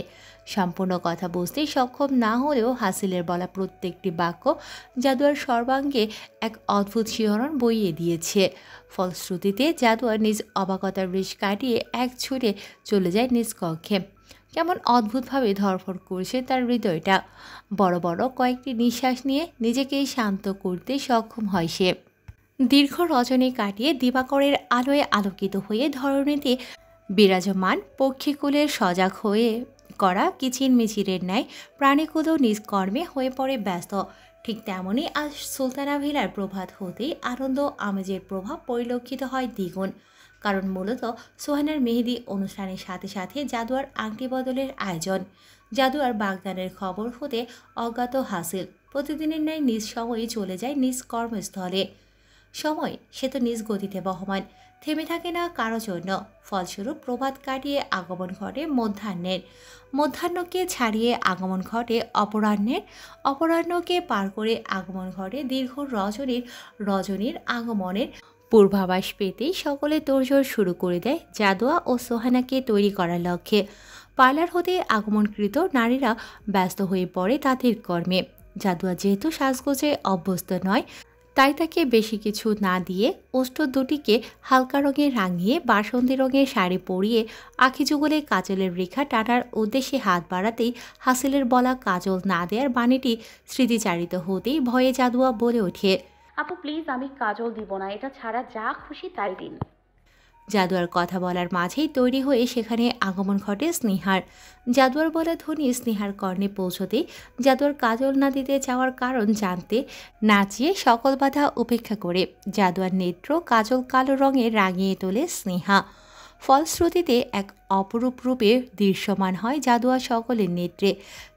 S2: সম্পূর্ণ কথা বুঝতে সক্ষম না হলেও হাসিলের বলা প্রত্যেকটি বাক্য জাদুয়ার সর্বাঙ্গে এক অদ্ভুত শিহরণ বইয়ে দিয়েছে। ফলশ্রুতিতে জাদুয়ার নিজ অবাকতার বৃষ কাটিয়ে এক ছুটে চলে যায় নিজ কক্ষে। কেমন অদ্ভুতভাবে ধরফর করছে তার হৃদয়টা। বড় বড় কয়েকটি নিঃশ্বাস নিয়ে নিজেকেই শান্ত করতে সক্ষম হয় সে। দীর্ঘ রজনী কাটিয়ে দিবাকরের আলোয় আলোকিত হয়ে ধরণীতে বিরাজমান পক্ষীকুলের সজাগ হয়ে করা কিচিরমিচিরের ন্যায় প্রাণীকুলও নিজ কর্মে হয়ে পড়ে ব্যস্ত। ঠিক তেমনই আজ সুলতানা ভিলার প্রভাত হতেই আনন্দ আমেজের প্রভাব পরিলক্ষিত হয় দ্বিগুণ। কারণ মূলত সোহানার মেহেদি অনুষ্ঠানের সাথে সাথে জাদুয়ার আংটি বদলের আয়োজন। জাদুয়ার বাগদানের খবর হতে অজ্ঞাত হাসিল প্রতিদিনের ন্যায় নিজ সময়ে চলে যায় নিজ কর্মস্থলে। সময় সে তো নিজ গতিতে বহমান, থেমে থাকে না কারো জন্য। ফলস্বরূপ প্রভাত কাটিয়ে আগমন ঘটে মধ্যাহ্নের, মধ্যাহ্নকে ছাড়িয়ে আগমন ঘটে অপরাহ্নের, অপরাহ্নকে পার করে আগমন ঘটে দীর্ঘ রজনীর আগমনের। পূর্বাভাস পেতেই সকলে তোড়জোড় শুরু করে দেয় জাদুয়া ও সোহানাকে তৈরি করার লক্ষ্যে। পার্লার হতে আগমনকৃত নারীরা ব্যস্ত হয়ে পড়ে তাদের কর্মে। জাদুয়া যেহেতু সাজগোজে অভ্যস্ত নয়, তাই তাকে বেশি কিছু না দিয়ে ওষ্ঠ দুটিকে হালকা রঙে রাঙিয়ে বাসন্তী রঙের শাড়ি পরিয়ে আখি যুগলে কাজলের রেখা টানার উদ্দেশ্যে হাত বাড়াতেই হাসিলের বলা কাজল না দেওয়ার বাণীটি স্মৃতিচারিত হতেই ভয়ে জাদুয়া বলে ওঠে,
S4: আপু প্লিজ, আমি কাজল দিব না, এটা ছাড়া যা খুশি তাই দিন।
S2: জাদুয়ার কথা বলার মাঝেই তৈরি হয়ে সেখানে আগমন ঘটে স্নেহার। জাদুয়ার বলা ধ্বনি স্নেহার কর্ণে পৌঁছতেই জাদুয়ার কাজল না দিতে চাওয়ার কারণ জানতে নাচিয়ে সকল বাধা উপেক্ষা করে জাদুয়ার নেত্র কাজল কালো রঙে রাঙিয়ে তোলে স্নেহা। ফলশ্রুতিতে এক অপরূপ রূপে দৃশ্যমান হয় জাদুয়া সকলের নেত্রে।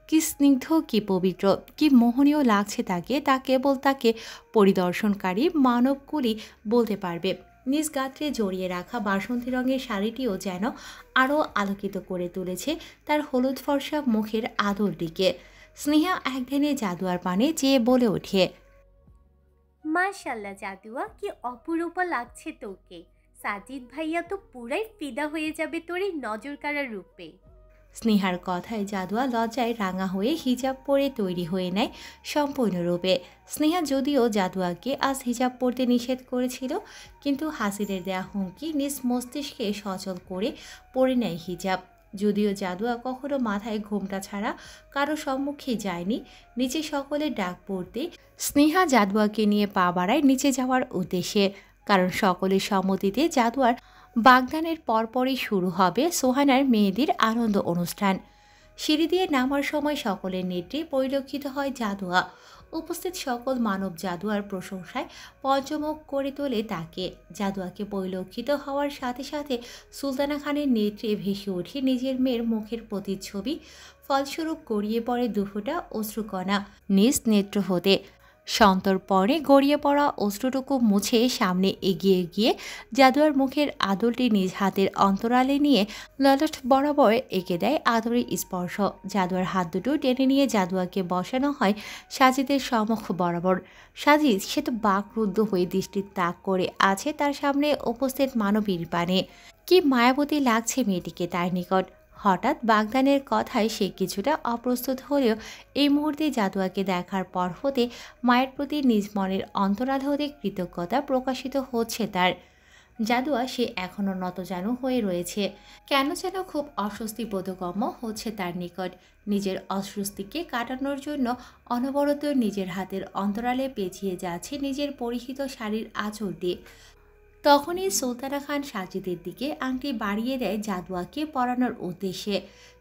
S2: কি স্নিগ্ধ, কি পবিত্র, কি মোহনীয় লাগছে তাকে, তা কেবল তাকে পরিদর্শনকারী মানবকুলই বলতে পারবে। নিজ গাত্রে জড়িয়ে রাখা বাসন্তী রঙের শাড়িটিও যেন আরও আলোকিত করে তুলেছে তার হলুদ ফর্সা মুখের আদলটিকে। স্নেহা একদিনে জাদুয়ার পানে চেয়ে বলে ওঠে,
S3: মাশাল্লাহ জাদুয়া, কি অপরূপ লাগছে তোকে। সাজিদ ভাইয়া তো পুরাই ফিদা হয়ে যাবে তোর এই নজর কাড়া রূপে।
S2: স্নেহার কথায় জাদুয়া লজ্জায় রাঙা হয়ে হিজাব পরে তৈরি হয়ে নেয় সম্পূর্ণরূপে। স্নেহা যদিও জাদুয়াকে আজ হিজাব পরতে নিষেধ করেছিল, কিন্তু হাসিলের দেয়া হুমকি নিজ মস্তিষ্কে সচল করে পরে নেয় হিজাব। যদিও জাদুয়া কখনো মাথায় ঘোমটা ছাড়া কারো সম্মুখে যায়নি, নিচে সকলের ডাক পড়তে স্নেহা জাদুয়াকে নিয়ে পা বাড়ায় নিচে যাওয়ার উদ্দেশ্যে। কারণ সকলের সম্মতিতে জাদুয়ার বাগদানের পরপরই শুরু হবে সোহানার মেয়েদের আনন্দ অনুষ্ঠান। সিঁড়ি দিয়ে নামার সময় সকলের নেত্রে পরিলক্ষিত হয় জাদুয়া। উপস্থিত সকল মানব জাদুয়ার প্রশংসায় পঞ্চমুখ করে তোলে তাকে। জাদুয়াকে পরিলক্ষিত হওয়ার সাথে সাথে সুলতানা খানের নেত্রে ভেসে ওঠে নিজের মেয়ের মুখের প্রতিচ্ছবি। ফলস্বরূপ গড়িয়ে পড়ে দুফোঁটা অশ্রুকণা নিজ নেত্র হতে। সন্তর্পণে গড়িয়ে পড়া অশ্রুটুকু মুছে সামনে এগিয়ে গিয়ে জাদুয়ার মুখের আদলটি নিজ হাতের অন্তরালে নিয়ে ললাট বরাবর এঁকে দেয় আদরের স্পর্শ। জাদুয়ার হাত দুটো টেনে নিয়ে জাদুয়াকে বসানো হয় সাজিদের সম্মুখ বরাবর। সাজিদ সে তো বাকরুদ্ধ হয়ে দৃষ্টি তাক করে আছে তার সামনে উপস্থিত মানবীর পানে। কি মায়াবতী লাগছে মেয়েটিকে তার নিকট। হঠাৎ বাগদানের কথায় সে কিছুটা অপ্রস্তুত হলেও এই মুহূর্তে জাদুয়াকে দেখার পর হতে মায়ের প্রতি নিজ মনের অন্তরাল হতে কৃতজ্ঞতা প্রকাশিত হচ্ছে তার। জাদুয়া সে এখনও নতজানু হয়ে রয়েছে, কেন যেন খুব অস্বস্তি বোধগম্য হচ্ছে তার নিকট। নিজের অস্বস্তিকে কাটানোর জন্য অনবরত নিজের হাতের অন্তরালে পেঁচিয়ে যাচ্ছে নিজের পরিহিত শাড়ির আঁচলটি। তখনই সুলতানা খান সাজিদের দিকে আংটি বাড়িয়ে দেয় জাদুয়াকে পরানোর উদ্দেশ্যে।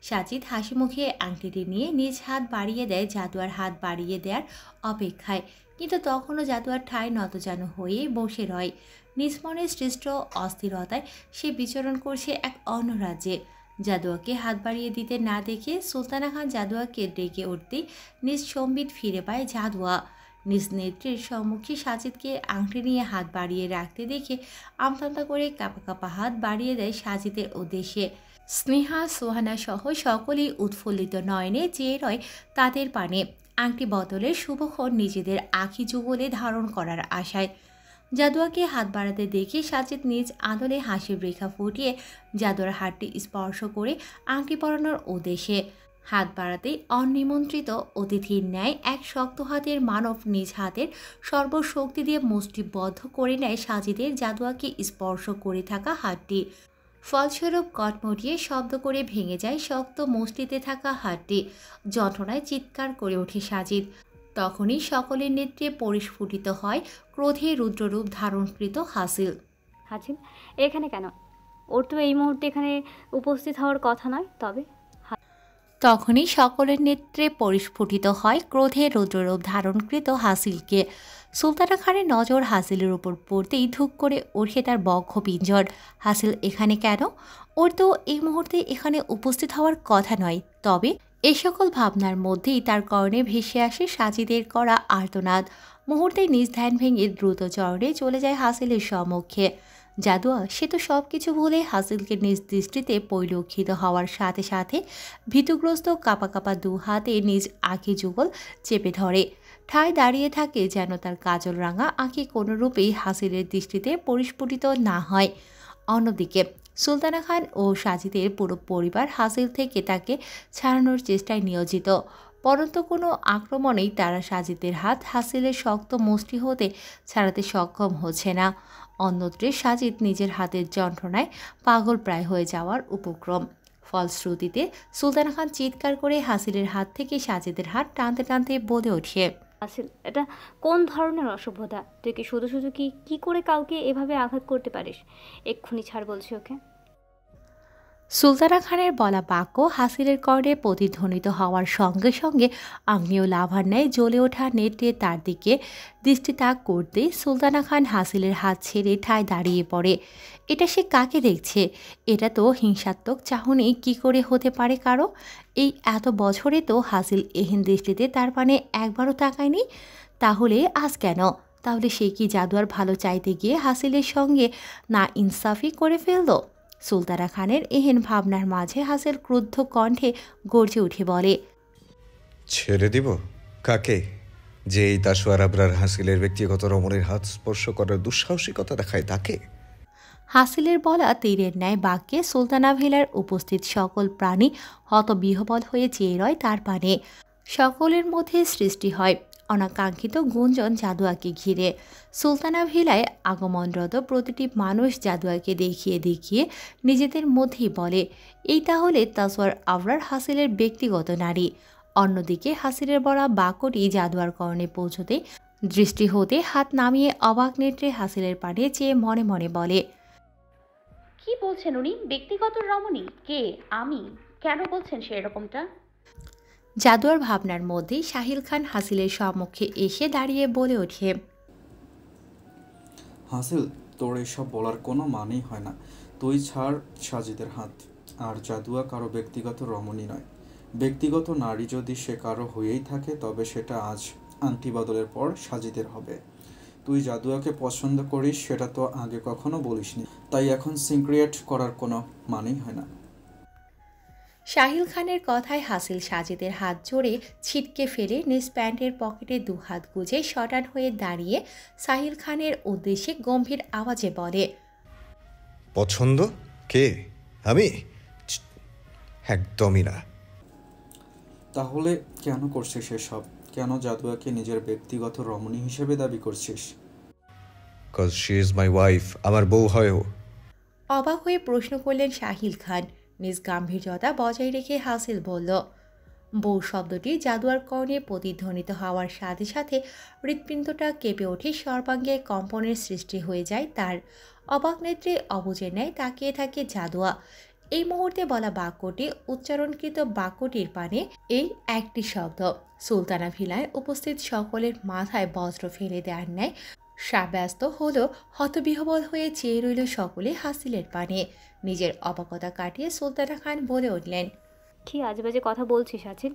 S2: সাজিদ হাসি মুখে আংটিটি নিয়ে নিজ হাত বাড়িয়ে দেয় জাদুয়ার হাত বাড়িয়ে দেওয়ার অপেক্ষায়, কিন্তু তখনও জাদুয়ার ঠাঁই নতজানু হয়ে বসে রয়। নিজ মনের সৃষ্ট অস্থিরতায় সে বিচরণ করছে এক অন্য রাজ্যে। জাদুয়াকে হাত বাড়িয়ে দিতে না দেখে সুলতানা খান জাদুয়াকে ডেকে উঠতেই নিজ সম্বিত ফিরে পায় জাদুয়া। নিজ নেত্রের সম্মুখে সাজিদকে আংটি নিয়ে হাত বাড়িয়ে রাখতে দেখে আমতামতা করে কাঁপা কাঁপা হাত বাড়িয়ে দেয় সাজিদের উদ্দেশ্যে। স্নেহা, সোহানা সহ সকলেই উৎফুল্লিত নয়নে চেয়ে রয় তাদের পানে। আংটি বদলের শুভক্ষণ নিজেদের আখি যুগলে ধারণ করার আশায়। জাদুয়াকে হাত বাড়াতে দেখে সাজিদ নিজ আদলে হাসির রেখা ফুটিয়ে জাদুয়ার হাতটি স্পর্শ করে আংটি পরানোর উদ্দেশ্যে হাত বাড়াতেই অনিমন্ত্রিত অতিথির ন্যায় এক শক্ত হাতের মানব নিজ হাতের সর্বশক্তি দিয়ে মুষ্টিবদ্ধ করে নেয় সাজিদের জাদুয়াকে স্পর্শ করে থাকা হাতটি। ফলস্বরূপ কটমটিয়ে শব্দ করে ভেঙে যায় শক্ত মুষ্টিতে থাকা হাতটি। যন্ত্রণায় চিৎকার করে ওঠে সাজিদ। তখনই সকলের নেত্রে পরিস্ফুটিত হয় ক্রোধে রুদ্ররূপ ধারণকৃত হাসিল।
S1: হাসিল এখানে কেন? ওর তো এই মুহূর্তে এখানে উপস্থিত হওয়ার কথা নয়।
S2: তখনই সকলের নেত্রে পরিস্ফুটিত হয় ক্রোধে রৌদ্ররূপ ধারণকৃত হাসিলকে। সুলতানা খানের নজর হাসিলের উপর পড়তেই ধুক করে ওঠে তার বক্ষ পিঞ্জর। হাসিল এখানে কেন? ওর তো এই মুহূর্তে এখানে উপস্থিত হওয়ার কথা নয়। তবে এ সকল ভাবনার মধ্যেই তার কর্ণে ভেসে আসে সাজিদের করা আর্তনাদ। মুহূর্তে নিজ ধ্যান ভেঙে দ্রুত চরণে চলে যায় হাসিলের সম্মুখে। জাদুয়া সে তো সব কিছু ভুলে হাসিলকে নিজ দৃষ্টিতে পরিলক্ষিত হওয়ার সাথে সাথে ভীতুগ্রস্ত কাঁপা কাঁপা দু হাতে নিজ আঁখি যুগল চেপে ধরে। ঠায় দাঁড়িয়ে থাকে যেন তার কাজল রাঙা আঁখি কোনোরূপেই হাসিলের দৃষ্টিতে পরিস্ফুটিত না হয়। অন্যদিকে সুলতানা খান ও সাজিদের পুরো পরিবার হাসিল থেকে তাকে ছাড়ানোর চেষ্টায় নিয়োজিত। পরন্তু কোনো আক্রমণেই তারা সাজিদের হাত হাসিলের শক্ত মুষ্টি হতে ছাড়াতে সক্ষম হচ্ছে না। অন্যত্রে সাজিদ নিজের হাতের যন্ত্রণায় পাগল প্রায় হয়ে যাওয়ার উপক্রম। ফলশ্রুতিতে সুলতানা খান চিৎকার করে হাসিলের হাত থেকে সাজিদের হাত টানতে টানতে বলে ওঠে,
S1: হাসিল, এটা কোন ধরনের অসভ্যতা? তুই কি শুধু শুধু কি করে কাউকে এভাবে আঘাত করতে পারিস? এক্ষুনি ছাড় বলছি ওকে।
S2: সুলতানা খানের বলা বাক্য হাসিলের কর্ণে প্রতিধ্বনিত হওয়ার সঙ্গে সঙ্গে আগ্নেয় লাভার ন্যায় জ্বলে ওঠা নেটে তার দিকে দৃষ্টি তাক করতেই সুলতানা খান হাসিলের হাত ছেড়ে ঠায় দাঁড়িয়ে পড়ে। এটা সে কাকে দেখছে? এটা তো হিংসাত্মক চাহনি কি করে হতে পারে কারো? এই এত বছরে তো হাসিল এহেন দৃষ্টিতে তার পানে একবারও তাকায়নি। তাহলে আজ কেন? তাহলে সে কি জাদুয়ার ভালো চাইতে গিয়ে হাসিলের সঙ্গে না ইনসাফি করে ফেলল? সুলতানা খানের এহেন ভাবনার মাঝে হাসিল ক্রুদ্ধ কণ্ঠে গর্জে উঠে বলে,
S5: ছেড়ে দিব? কাকে? যে এই তাসওয়ার আবরার হাসিলের ব্যক্তিগত রমণীর হাত স্পর্শ করার দুঃসাহসিকতা দেখায় তাকে?
S2: হাসিলের বলা তীরের ন্যায় বাক্যে সুলতানা ভিলার উপস্থিত সকল প্রাণী হতবিহ্বল হয়ে চেয়ে রয় তার পানে। সকলের মধ্যে সৃষ্টি হয় অনাকাঙ্ক্ষিত গুঞ্জন জাদুয়াকে ঘিরে। সুলতানা ভিলায় আগমনরত প্রতিটি মানুষ জাদুয়াকে দেখিয়ে দেখিয়ে নিজেদের মধ্যেই বলে, এই তাহলে তাসওয়ার আবরার হাসিলের ব্যক্তিগত নারী। অন্যদিকে হাসিলের বলা বাক্যটি জাদুয়ার কর্ণে পৌঁছতে দৃষ্টি হতে হাত নামিয়ে অবাক নেত্রে হাসিলের পানে চেয়ে মনে মনে বলে,
S4: কি বলছেন উনি? ব্যক্তিগত রমণী? কে? আমি? কেন বলছেন সে এরকমটা?
S2: জাদুয়ার ভাবনার মধ্যেই সাহিল খান হাসিলের সম্মুখে এসে দাঁড়িয়ে বলে ওঠে,
S8: হাসিল, তোর এসব বলার কোনো মানেই হয় না। তুই ছাড় সাজিদের হাত। আর জাদুয়া কারো ব্যক্তিগত রমণী নয়। ব্যক্তিগত নারী যদি সে কারো হয়েই থাকে তবে সেটা আজ আংটি বদলের পর সাজিদের হবে। তুই জাদুয়াকে পছন্দ করিস সেটা তো আগে কখনো বলিসনি, তাই এখন সিক্রেট করার কোনো মানেই হয় না।
S2: সাহিল খানের কথায় হাসিল সাজিদের হাত জোড়ে ছিটকে ফেলে নিজ প্যান্টের পকেটে দুহাত গুজে শটান হয়ে দাঁড়িয়ে সাহিল খানের উদ্দেশ্যে গম্ভীর আওয়াজে বলে,
S5: পছন্দ? কে? আমি? একদমই না।
S8: তাহলে কেন করছিস এসব? কেন জাদুয়াকে নিজের ব্যক্তিগত রমণী হিসেবে দাবি করছিস?
S5: Cause she is my wife. আমার বউ হয় ও।
S2: অবাক হয়ে প্রশ্ন করলেন সাহিল খান। নিজ গাম্ভীর্যতা বজায় রেখে হাসিল বলল, বউ শব্দটি জাদুয়ার কর্ণে প্রতিধ্বনিত হওয়ার সাথে সাথে হৃৎপিণ্ডটা কেঁপে ওঠে, সর্বাঙ্গে কম্পনের সৃষ্টি হয়ে যায় তার। অবাক নেত্রে অবুজের ন্যায় তাকিয়ে থাকে জাদুয়া। এই মুহূর্তে বলা বাক্যটি উচ্চারণকৃত বাক্যটির পানে এই একটি শব্দ সুলতানা ভিলায় উপস্থিত সকলের মাথায় বজ্র ফেলে দেওয়ার ন্যায় সাব্যস্ত হলো। হতবিহ্বল হয়ে চেয়ে রইল সকলে হাসিলের পানে। নিজের অবাকতা কাটিয়ে সুলতানা খান বলে উঠলেন,
S1: কি আজেবাজে কথা বলছিস হাসিল?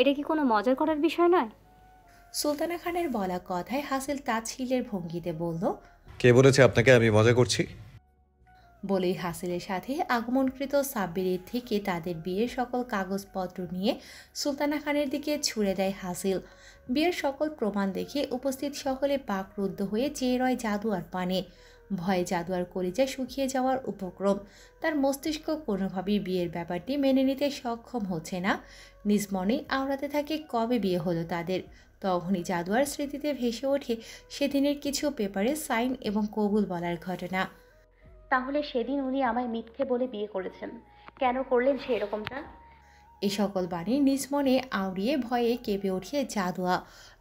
S1: এটা কি কোনো মজা করার বিষয় নয়?
S2: সুলতানা খানের বলা কথায় হাসিল তাচ্ছিল্যের ভঙ্গিতে বলল,
S5: কে বলেছে আপনাকে আমি মজা করছি?
S2: বলেই হাসিলের সাথে আগমনকৃত সাব্বিরের থেকে তাদের বিয়ের সকল কাগজপত্র নিয়ে সুলতানা খানের দিকে ছুড়ে দেয় হাসিল। বিয়ের সকল প্রমাণ দেখে উপস্থিত সকলে বাকরুদ্ধ হয়ে চেয়ে রয় জাদুয়ার পানে। ভয়ে জাদুয়ার কলিজা শুকিয়ে যাওয়ার উপক্রম। তার মস্তিষ্ক কোনোভাবেই বিয়ের ব্যাপারটি মেনে নিতে সক্ষম হচ্ছে না। নিজ মনেই আওড়াতে থাকে কবে বিয়ে হলো তাদের। তখনই জাদুয়ার স্মৃতিতে ভেসে ওঠে সেদিনের কিছু পেপারে সাইন এবং কবুল বলার ঘটনা।
S4: তাহলে সেদিন উনি আমায় মিথ্যে বলে বিয়ে করেছেন। কেন করলেন সে এরকমটা?
S2: এ সকল বাণী নিজ মনে আউড়িয়ে ভয়ে কেঁপে ওঠে জাদুয়া।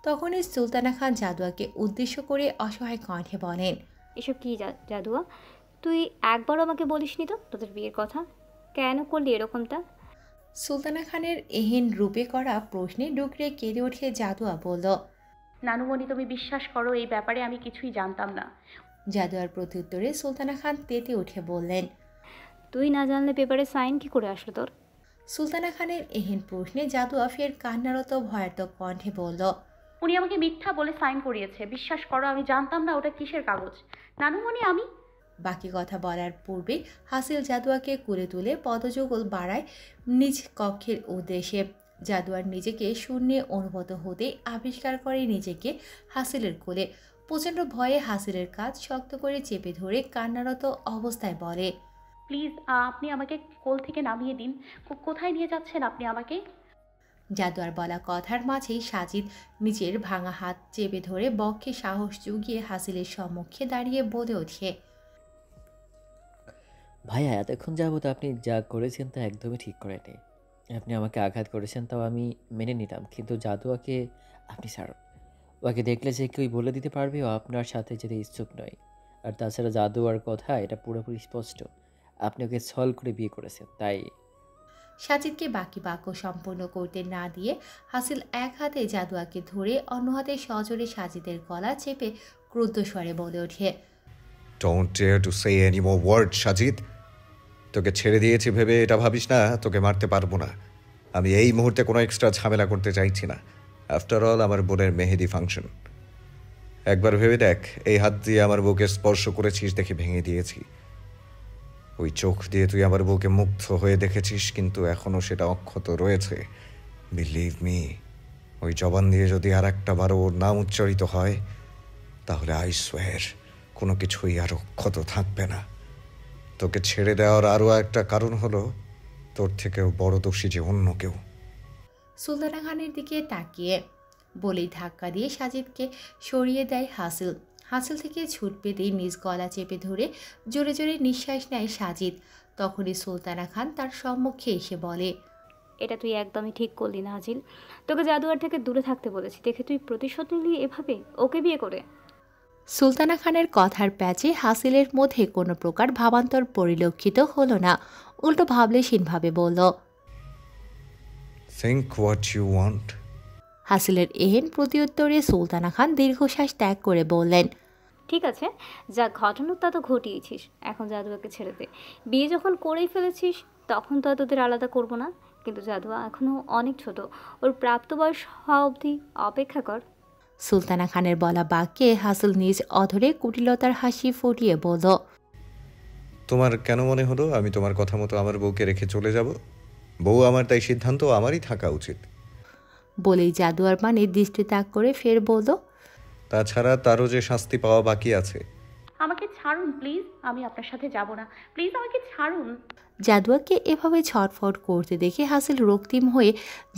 S2: তখনই সুলতানা খান জাদুয়াকে উদ্দেশ্য করে অসহায় কণ্ঠে বলেন,
S1: এসব কি জাদুয়া? তুই একবারও আমাকে বলিসনি তো তোদের বিয়ের কথা? কেন করলি এরকমটা?
S2: সুলতানা খানের এহেন রূপে করা প্রশ্নে ডুকরে কেঁদে ওঠে জাদুয়া বলল,
S4: নানুমণি, তুমি বিশ্বাস করো, এই ব্যাপারে আমি কিছুই জানতাম না।
S2: জাদুয়ার প্রত্যুত্তরে সুলতানা খান তেতে উঠে বললেন,
S1: তুই না জানলে পেপারে সাইন কি করে আসলো তোর?
S2: সুলতানা খানের এহেন প্রশ্নে জাদুয়া ফের কান্নারত ভয়ার্থক কণ্ঠে বলল,
S4: উনি আমাকে মিথ্যা বলে সাইন করিয়েছে। বিশ্বাস করো, আমি জানতাম না ওটা কিসের কাগজ। নানুমণি, আমি...
S2: বাকি কথা বলার পূর্বে হাসিল জাদুয়াকে কুলে তুলে পদযুগল বাড়ায় নিজ কক্ষের উদ্দেশ্যে। জাদুয়ার নিজেকে শূন্যে অনুভূত হতে আবিষ্কার করে নিজেকে হাসিলের কোলে। প্রচণ্ড ভয়ে হাসিলের কাজ শক্ত করে চেপে ধরে কান্নারত অবস্থায় বলে,
S4: প্লিজ, আপনি আমাকে কোল থেকে নামিয়ে দিন। কোথায় নিয়ে যাচ্ছেন আপনি আমাকে?
S2: জাদুয়ার বলা কথার মাঝেই সাজিদ নিজের ভাঙা হাত চেপে ধরে বক্ষে সাহস জুগিয়ে হাসিলের সম্মুখে দাঁড়িয়ে বলে ওঠে,
S9: ভাইয়া এতক্ষণ যাবত আপনি যা করেছেন তা একদমই ঠিক করেনি। আপনি আমাকে আঘাত করেছেন তাও আমি মেনে নিলাম, কিন্তু জাদুয়াকে আপনি ছাড়ুন। ওকে দেখলে যে কেউই বলে দিতে পারবে ও আপনার সাথে যেতে ইচ্ছুক নয়। আর তাছাড়া জাদুয়ার কথা এটা পুরোপুরি স্পষ্ট, আপনি ওকে ছল করে বিয়ে করেছেন। তাই
S2: সাজিদকে বাকি বাক্য সম্পূর্ণ করতে না দিয়ে হাসিল এক হাতে জাদুয়াকে ধরে অন্য হাতে সজোরে সাজিদের গলা চেপে ক্রুদ্ধ স্বরে বলে ওঠে,
S5: don't dare to say any more word Sajid. তোকে ছেড়ে দিয়েছি ভেবে এটা ভাবিস না তোকে মারতে পারবো না। আমি এই মুহূর্তে কোনো এক্সট্রা ঝামেলা করতে চাইছি না। আফটার অল আমার বোনের মেহেদি ফাংশন। একবার ভেবে দেখ, এই হাত দিয়ে আমার বউকে স্পর্শ করেছিস দেখে ভেঙে দিয়েছি। ওই চোখ দিয়ে তুই আমার বউকে মুগ্ধ হয়ে দেখেছিস, কিন্তু এখনও সেটা অক্ষত রয়েছে। বিলিভ মি, ওই জবান দিয়ে যদি আর একটা বারো ওর নাম উচ্চারিত হয় তাহলে আই সোয়ার কোনো কিছুই আর অক্ষত থাকবে না। তোকে ছেড়ে দেওয়ার আরও একটা কারণ হলো তোর থেকেও বড় দোষী যে অন্য কেউ।
S2: সুলতানা খানের দিকে তাকিয়ে বলেই ধাক্কা দিয়ে সাজিদকে সরিয়ে দেয় হাসিল। হাসিল থেকে ছুট পেতেই নিজ গলা চেপে ধরে জোরে জোরে নিঃশ্বাস নেয় সাজিদ। তখনই সুলতানা খান তার সম্মুখে এসে বলে,
S1: এটা তুই একদমই ঠিক করলি না আজিল। তোকে জাদুয়ার থেকে দূরে থাকতে বলেছি দেখে তুই প্রতিশোধ নিলি এভাবে ওকে বিয়ে করে।
S2: সুলতানা খানের কথার প্যাচে হাসিলের মধ্যে কোনো প্রকার ভাবান্তর পরিলক্ষিত হলো না, উল্টো ভাবলেশীনভাবে বলল,
S5: থিঙ্ক হোয়াট ইউ ওয়ান্ট।
S2: হাসিলের এহেন প্রত্যুত্তরে সুলতানা খান দীর্ঘশ্বাস ত্যাগ করে বললেন,
S1: ঠিক আছে, যা ঘটনার তা তো ঘটিয়েছিস, এখন জাদুয়াকে ছেড়ে দে। বিয়ে যখন করেই ফেলেছিস তখন তো আর তোদের আলাদা করবো না। কিন্তু জাদুয়া এখনও অনেক ছোট, ওর প্রাপ্তবয়স হওয়া অবধি অপেক্ষা কর।
S2: সুলতানা খানের বলা বাক্যে হাসিল নিজ অধরে কুটিলতার হাসি ফুটিয়ে বলল,
S5: তোমার কেন মনে হলো আমি তোমার কথা মতো আমার বউকে রেখে চলে যাব? বউ আমার, তাই সিদ্ধান্ত আমারই থাকা উচিত।
S2: বলেই জাদুয়ার মানে দৃষ্টি তাক করে ফের বলল,
S5: তাছাড়া তারও যে শাস্তি পাওয়া বাকি আছে।
S4: আমাকে ছাড়ুন প্লিজ, আমি আপনার সাথে যাব না, প্লিজ আমাকে ছাড়ুন।
S2: জাদুয়াকে এভাবে ছটফট করতে দেখে হাসিল রক্তিম হয়ে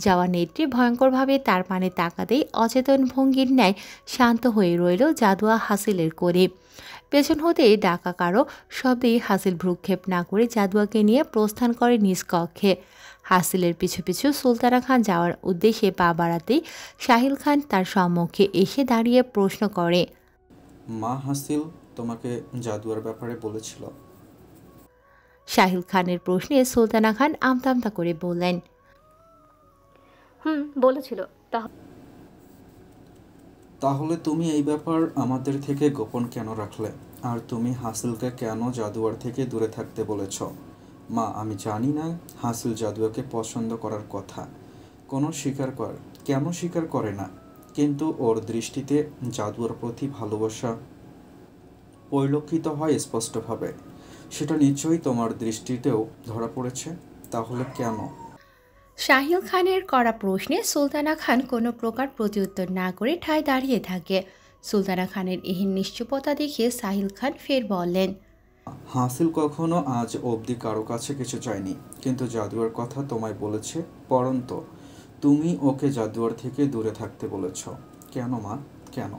S2: যাওয়া নেত্রে ভয়ঙ্করভাবে তার পানে তাকাতেই অচেতন ভঙ্গির ন্যায় শান্ত হয়ে রইল জাদুয়া হাসিলের কোলে। পেছন হতে ডাকা কারো শব্দেই হাসিল ভ্রুক্ষেপ না করে জাদুয়াকে নিয়ে প্রস্থান করে নিজ কক্ষে। হাসিলের পিছু পিছু সুলতানা খান যাওয়ার উদ্দেশ্যে পা বাড়াতেই সাহিল খান তার সম্মুখে এসে দাঁড়িয়ে প্রশ্ন করে,
S8: মা হাসিল তোমাকে জাদুয়ার ব্যাপারে বলেছিল?
S2: সাহিল খানের প্রশ্নে সুলতানা খান আমতা আমতা করে বললেন,
S1: বলেছিল।
S8: তাহলে তুমি এই ব্যাপার আমাদের থেকে গোপন কেন রাখলে? আর তুমি হাসিলকে কেন জাদুয়ার থেকে দূরে থাকতে বলেছ? মা, আমি জানি না হাসিল জাদুয়াকে পছন্দ করার কথা, কেন স্বীকার করে না, কিন্তু ওর দৃষ্টিতে জাদুয়ার প্রতি ভালোবাসা পরিলক্ষিত হয় স্পষ্টভাবে। সেটা নিশ্চয়ই তোমার দৃষ্টিতেও ধরা পড়েছে। তাহলে কেন?
S2: সাহিল খানের করা প্রশ্নে সুলতানা খান কোনো প্রকার প্রত্যুত্তর না করে ঠায় দাঁড়িয়ে থাকে। সুলতানা খানের এহেন নিশ্চুপতা দেখে সাহিল খান ফের বললেন,
S8: হাসিল কখনো আজ অবধি কারো কাছে কিছু চায়নি, কিন্তু জাদুয়ার কথা তোমায় বলেছে, পরন্তু তুমি ওকে জাদুয়ার থেকে দূরে থাকতে বলেছ। কেন মা, কেন?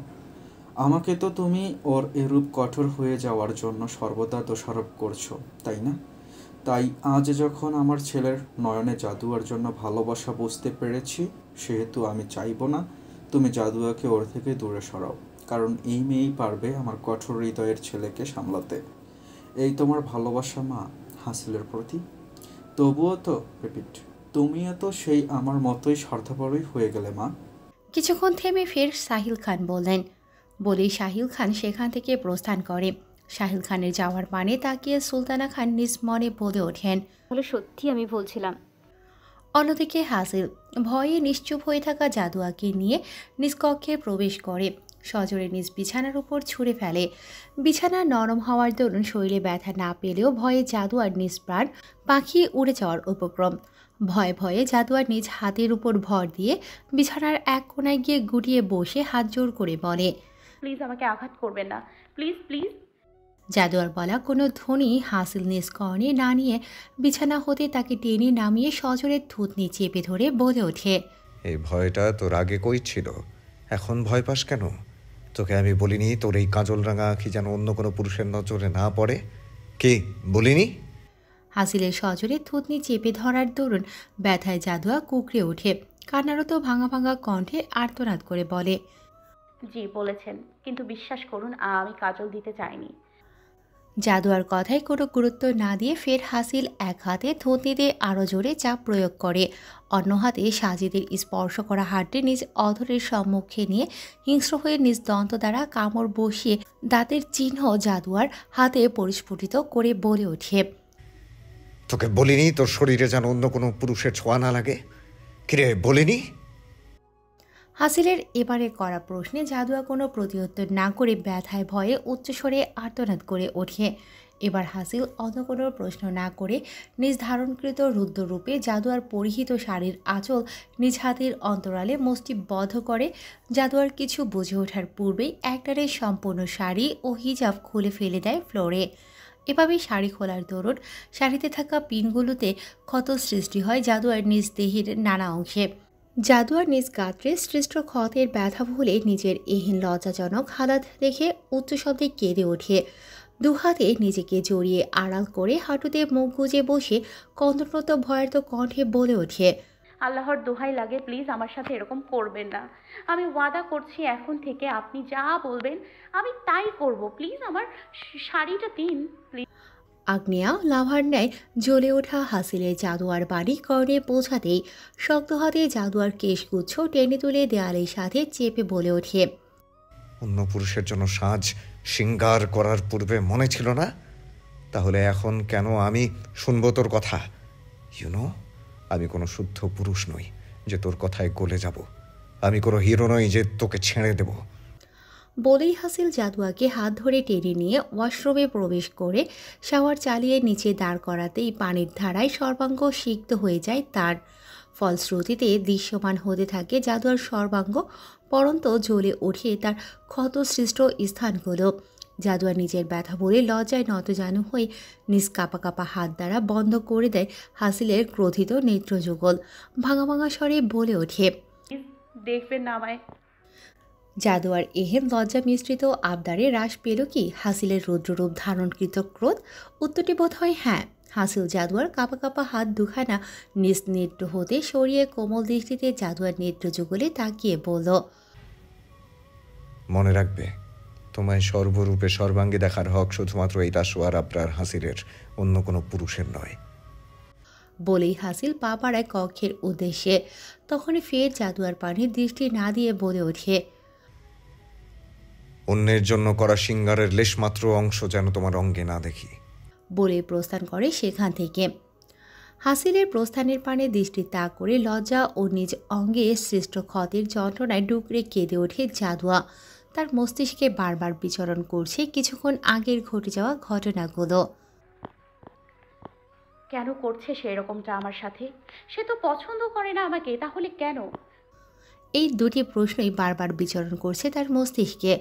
S8: আমাকে তো তুমি ওর এরূপ কঠোর হয়ে যাওয়ার জন্য সর্বদা দোষারোপ করছো, তাই না? তাই আজ যখন আমার ছেলের নয়নে জাদুয়ার জন্য ভালোবাসা বুঝতে পেরেছি, সেহেতু আমি চাইবো না তুমি জাদুয়াকে ওর থেকে দূরে সরাও, কারণ এই মেয়েই পারবে আমার কঠোর হৃদয়ের ছেলেকে সামলাতে। এই তোমার ভালোবাসা মা হাসিলের প্রতি। তবুও তো তুমিও তো সেই আমার মতোই স্বার্থপরই হয়ে গেলে মা।
S2: কিছুক্ষণ থেমে ফের সাহিল খান বললেন। বলেই সাহিল খান সেখান থেকে প্রস্থান করে। সাহিল খানের যাওয়ার পানে তাকিয়ে সুলতানা খান নিজ মনে বলে ওঠেন,
S1: তাহলে সত্যি আমি বলছিলাম।
S2: অন্যদিকে হাসিল ভয়ে নিশ্চুপ হয়ে থাকা জাদুয়াকে নিয়ে নিজ কক্ষে প্রবেশ করে। সজোরে নিজ বিছানার উপর ছুঁড়ে ফেলে। বিছানা নরম হওয়ার দরুন শরীরে ব্যথা না পেলেও ভয়ে জাদুয়ার নিজ প্রাণ পাখিয়ে উড়ে যাওয়ার উপক্রম। ভয়ে ভয়ে জাদুয়ার নিজ হাতের উপর ভর দিয়ে বিছানার এক কোণায় গিয়ে গুটিয়ে বসে হাত জোর করে বলে,
S4: প্লিজ আমাকে আঘাত করবেন না, প্লিজ প্লিজ।
S2: জাদুয়ার বলা কোনো ধ্বনি হাসিল নিজ কর্ণে না নিয়ে বিছানা হতে তাকে টেনে নামিয়ে সজোরে থুতনি চেপে ধরে বলে ওঠে,
S5: এই ভয়টা তোর আগে কই ছিল? এখন ভয় পাস কেন? তোকে আমি বলিনি তোর এই কাজলরাঙা আঁখি যেন অন্য কোনো পুরুষের নজরে না পড়ে? কি বলিনি?
S2: হাসিলের সজোরে থুতনি চেপে ধরার দরুন ব্যথায় জাদুয়া কুকড়ে ওঠে। কান্নারত ভাঙা ভাঙা কণ্ঠে আর্তনাদ করে বলে,
S4: জি বলেছেন, কিন্তু বিশ্বাস করুন আমি কাজল দিতে চাইনি।
S2: জাদুয়ার কথায় কোনো গুরুত্ব না দিয়ে ফের হাসিল এক হাতে থুতনিতে আরও জোরে চাপ প্রয়োগ করে, অন্য হাতে সাজিদের স্পর্শ করা হাতটি নিজ অধরের সম্মুখে নিয়ে হিংস্র হয়ে নিজ দন্ত দ্বারা কামড় বসিয়ে দাঁতের চিহ্ন জাদুয়ার হাতে পরিস্ফুটিত করে বলে ওঠে,
S5: তোকে বলিনি তোর শরীরে যেন অন্য কোনো পুরুষের ছোঁয়া না লাগে? কিরে বলিনি?
S2: হাসিলের এবারে করা প্রশ্নে জাদুয়া কোনো প্রতিউত্তর না করে ব্যথায় ভয়ে উচ্চস্বরে আর্তনাদ করে ওঠে। এবার হাসিল অন্য কোনো প্রশ্ন না করে নিজ ধারণকৃত রুদ্ররূপে জাদুয়ার পরিহিত শাড়ির আঁচল নিজ হাতের অন্তরালে মুষ্টিবদ্ধ করে। জাদুয়ার কিছু বুঝে ওঠার পূর্বেই একটারে সম্পূর্ণ শাড়ি ও হিজাব খুলে ফেলে দেয় ফ্লোরে। এভাবেই শাড়ি খোলার দরুন শাড়িতে থাকা পিনগুলোতে ক্ষত সৃষ্টি হয় জাদুয়ার নিজ দেহের নানা অংশে। জাদুয়ার নিজ গাত্রে সৃষ্ট ক্ষতের ব্যথা ভুলে নিজের এহেন লজ্জাজনক হালাত দেখে উচ্চশব্দে কেঁদে ওঠে। দুহাতে নিজেকে জড়িয়ে আড়াল করে হাঁটুতে মুখ গুজে বসে কন্দনরত ভয়ার্ত কণ্ঠে বলে ওঠে,
S4: আল্লাহর দোহাই লাগে, প্লিজ আমার সাথে এরকম করবেন না। আমি ওয়াদা করছি এখন থেকে আপনি যা বলবেন আমি তাই করব। প্লিজ আমার শাড়িটা দিন প্লিজ।
S2: আগ্নেয়া লাভার ন্যায় জ্বলে ওঠা হাসিলের জাদুয়ার বাড়ি কর্ণে পৌঁছাতেই শক্ত হাতে জাদুয়ার কেশগুচ্ছ টেনে তুলে দেয়ালের সাথে চেপে বলে ওঠে,
S5: অন্য পুরুষের জন্য সাজ শৃঙ্গার করার পূর্বে মনে ছিল না? তাহলে এখন কেন আমি শুনবো তোর কথা? ইউনো, আমি কোনো শুদ্ধ পুরুষ নই যে তোর কথায় গলে যাব। আমি কোনো হিরো নই যে তোকে ছেড়ে দেব।
S2: বলেই হাসিল জাদুয়াকে হাত ধরে টেনে নিয়ে ওয়াশরুমে প্রবেশ করে শাওয়ার চালিয়ে নিচে দাঁড় করাতেই পানির ধারায় সর্বাঙ্গ সিক্ত হয়ে যায় তার। ফলশ্রুতিতে দৃশ্যমান হতে থাকে জাদুয়ার সর্বাঙ্গ, পরন্ত জ্বলে ওঠে তার ক্ষতসৃষ্ট স্থানগুলো। জাদুয়া নিজের ব্যথা বলে লজ্জায় নতজানু হয়ে নিজ কাপা কাপা হাত দ্বারা বন্ধ করে দেয় হাসিলের ক্রোধিত নেত্রযুগল। ভাঙা ভাঙা স্বরে বলে ওঠে,
S4: প্লিজ দেখবেন না আমায়।
S2: জাদুয়ার এহেন লজ্জা মিশ্রিত আবদারে হ্রাস পেল কি হাসিলের রৌদ্ররূপ ধারণকৃত ক্রোধ? উত্তরটি বোধ হয় হ্যাঁ। হাসিল জাদুয়ার কাপা কাপা হাত দুখানা নিজ নেত্র হতে সরিয়ে কোমল দৃষ্টিতে জাদুয়ার নেত্র যুগলে তাকিয়ে বলল,
S5: মনে রাখবে, তোমায় সর্বরূপে সর্বাঙ্গে দেখার হক শুধুমাত্র এই রাসোয়ার আবরার হাসিলের, অন্য কোনো পুরুষের নয়।
S2: বলেই হাসিল পা বাড়ায় কক্ষের উদ্দেশ্যে। তখনই ফের জাদুয়ার পানে দৃষ্টি না দিয়ে বলে ওঠে,
S5: অন্যের জন্য করা সিঙ্গারের লেশমাত্র অংশ যেন তোমার অঙ্গে না দেখি।
S2: বলে প্রস্থান করে সেখান থেকে। হাসিলের প্রস্থানের পানে দৃষ্টি তাক করে লজ্জা ও নিজ অঙ্গে সৃষ্ট ক্ষতের যন্ত্রণায় ডুকরে কেঁদে ওঠে জাদুয়া। তার মস্তিষ্কে বারবার বিচরণ করছে কিছুক্ষণ আগের ঘটে যাওয়া ঘটনাগুলো।
S4: কেন করছে সে এরকমটা আমার সাথে? সে তো পছন্দ করে না আমাকে, তাহলে কেন?
S2: এই দুটি প্রশ্নই বারবার বিচরণ করছে তার মস্তিষ্কে।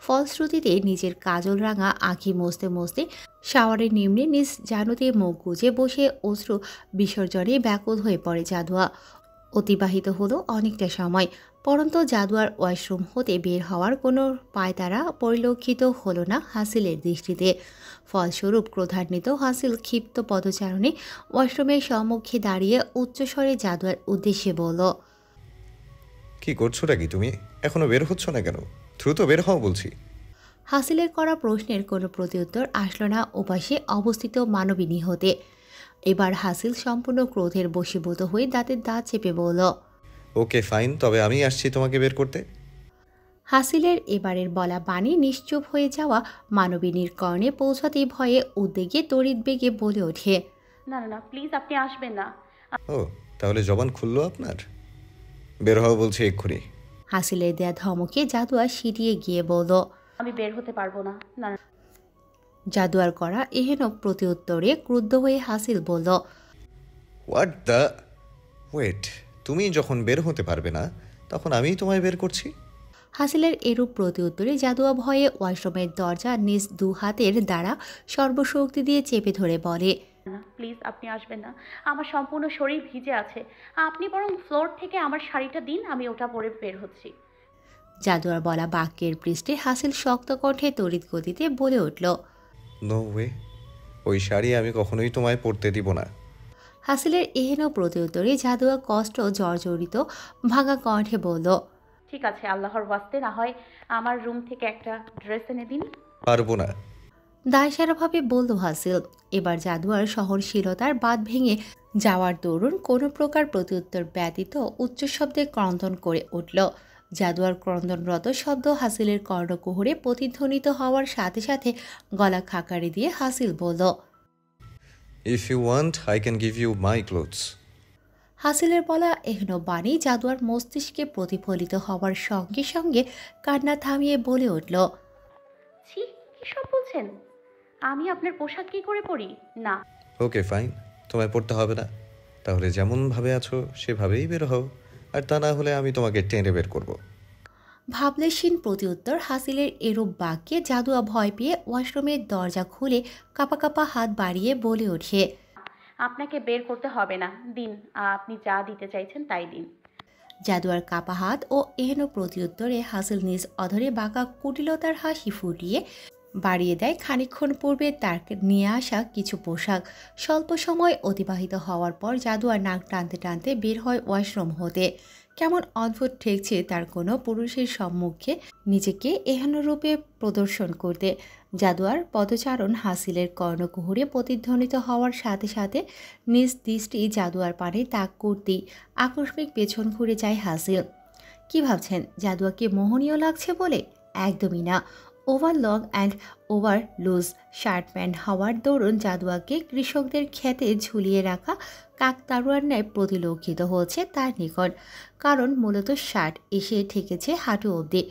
S2: ফলশ্রুতিতে নিজের কাজল রাঙা আঁখি মুছতে মুছতে শাওয়ারের নিম্নে নিজ জানুতে মুখ গুজে বসে অশ্রু বিসর্জনে ব্যাকুল হয়ে পড়ে জাদুয়া। অতিবাহিত হলো অনেকটা সময়, পরন্তু জাদুয়ার ওয়াশরুম হতে বের হওয়ার কোনো পায়তারা পরিলক্ষিত হলো না হাসিলের দৃষ্টিতে। ফলস্বরূপ ক্রোধান্বিত হাসিল ক্ষিপ্ত পদচারণে ওয়াশরুমের সম্মুখে দাঁড়িয়ে উচ্চস্বরে জাদুয়ার উদ্দেশ্যে বলল,
S5: কি করছো নাকি তুমি? এখনো বের হচ্ছ না কেন? দ্রুত বের হও বলছি।
S2: হাসিলের করা প্রশ্নের কোনো প্রত্যুত্তর আসলো না ওপাশে অবস্থিত মানবিনী হতে। এবার হাসিল সম্পূর্ণ ক্রোধের বশীভূত হয়ে দাঁতের দাঁত চেপে বলল,
S5: ওকে ফাইন, তবে আমি আসছি তোমাকে বের করতে।
S2: হাসিলের এবারের বলা বাণী নিশ্চুপ হয়ে যাওয়া মানবিনীর কর্ণে পৌঁছাতেই ভয়ে উদ্বেগে তড়িৎ বেগে বলে ওঠে,
S4: না না না, প্লিজ আপনি আসবেন না।
S5: ও, তাহলে জবান খুললো আপনার? বের হও বলছি এক্ষুনি।
S2: হাসিলের দেয়া ধমকে জাদুয়া সিটিয়ে গিয়ে বলল,
S4: আমি বের হতে পারবো না। না না।
S2: জাদুয়ার করা এহেন প্রত্যুত্তরে ক্রুদ্ধ হয়ে হাসিল বলল,
S5: হোয়াট দ্য ওয়েট, তুমি যখন বের হতে পারবে না তখন আমি তোমায় বের করছি।
S2: হাসিলের এরূপ প্রত্যুত্তরে জাদুয়া ভয়ে ওয়াশরুমের দরজা নিজ দু হাতের দ্বারা সর্বশক্তি দিয়ে চেপে ধরে বলে,
S4: না প্লিজ, আপনি আসবেন না। আমার সম্পূর্ণ শরীর ভিজে আছে। আপনি বরং ফ্লোর থেকে আমার শাড়িটা দিন, আমি ওটা পরে বের হচ্ছি।
S2: জাদুয়ার বলা বাক্যের পৃষ্ঠে হাসিল শক্ত কণ্ঠে তড়িৎ গতিতে বলে উঠল।
S5: নো ওয়ে, ওই শাড়ি আমি কখনোই তোমায় পরতে দিব না।
S2: হাসিলের এহেন প্রত্যুত্তরে জাদুয়া কষ্ট জর্জরিত ভাঙা কণ্ঠে বলল।
S4: ঠিক আছে, আল্লাহর ওয়াস্তে না হয় আমার রুম থেকে একটা ড্রেস এনে দিন।
S5: পারবো না।
S2: দায়সারাভাবে বলল হাসিল। এবার জাদুয়ার সহনশীলতার বাঁধ ভেঙে যাওয়ার দরুন কোনো প্রকার প্রত্যুত্তর ব্যতীত উচ্চ শব্দে ক্রন্দন করে উঠল। জাদুয়ার ক্রন্দনরত শব্দ হাসিলের কর্ণকুহরে প্রতিধ্বনিত হওয়ার সাথে সাথে গলা খাকারি দিয়ে হাসিল বলল।
S5: If you want I can give you my clothes.
S2: হাসিলের বলা এহেন বাণী জাদুয়ার মস্তিষ্কে প্রতিফলিত হওয়ার সঙ্গে সঙ্গে কান্না থামিয়ে বলে উঠল।
S4: ছি, কি সব বলছেন? আমি আপনার পোশাক কি করে পরি? না।
S5: ওকে ফাইন, তোমায় পড়তে হবে না। তাহলে যেমনভাবে আছো সেভাবেই বের হও, আর তা না হলে আমি তোমাকে টেনে বের করব।
S2: ভাবলেশীন প্রত্যুত্তর হাসিলের এরূপ বাক্যে জাদুয়া ভয় পেয়ে ওয়াশরুমের দরজা খুলে কাপা কাপা হাত বাড়িয়ে বলে ওঠে।
S4: আপনাকে বের করতে হবে না, দিন। আপনি যা দিতে চাইছেন তাই দিন।
S2: জাদুয়ার কাপা হাত ও এহেন প্রত্যুত্তরে হাসিল নিজ অধরে বাঁকা কুটিলতার হাসি ফুটিয়ে বাড়িয়ে দেয় খানিকক্ষণ পূর্বে তার নিয়ে আসা কিছু পোশাক। স্বল্প সময় অতিবাহিত হওয়ার পর জাদুয়ার নাক টানতে টানতে বের হয় ওয়াশরুম হতে। কেমন অদ্ভুত ঠেকছে তার কোনো পুরুষের সম্মুখে নিজেকে এহেন রূপে প্রদর্শন করতে। জাদুয়ার পদচারণ হাসিলের কর্ণকুহরে প্রতিধ্বনিত হওয়ার সাথে সাথে নিজ দৃষ্টি জাদুয়ার পানে তাক করতেই আকস্মিক পেছন ঘুরে যায় হাসিল। কি ভাবছেন জাদুয়াকে মোহনীয় লাগছে বলে? একদমই না। Over long and over loose shirt pant হওয়ার দরুন জাদুয়াকে কৃষকদের ক্ষেতে ঝুলিয়ে রাখা কাকতাড়ুয়ার ন্যায় পরিলক্ষিত হচ্ছে তার নিকট। কারণ মূলত শার্ট এসে ঠেকেছে হাঁটু অবধি।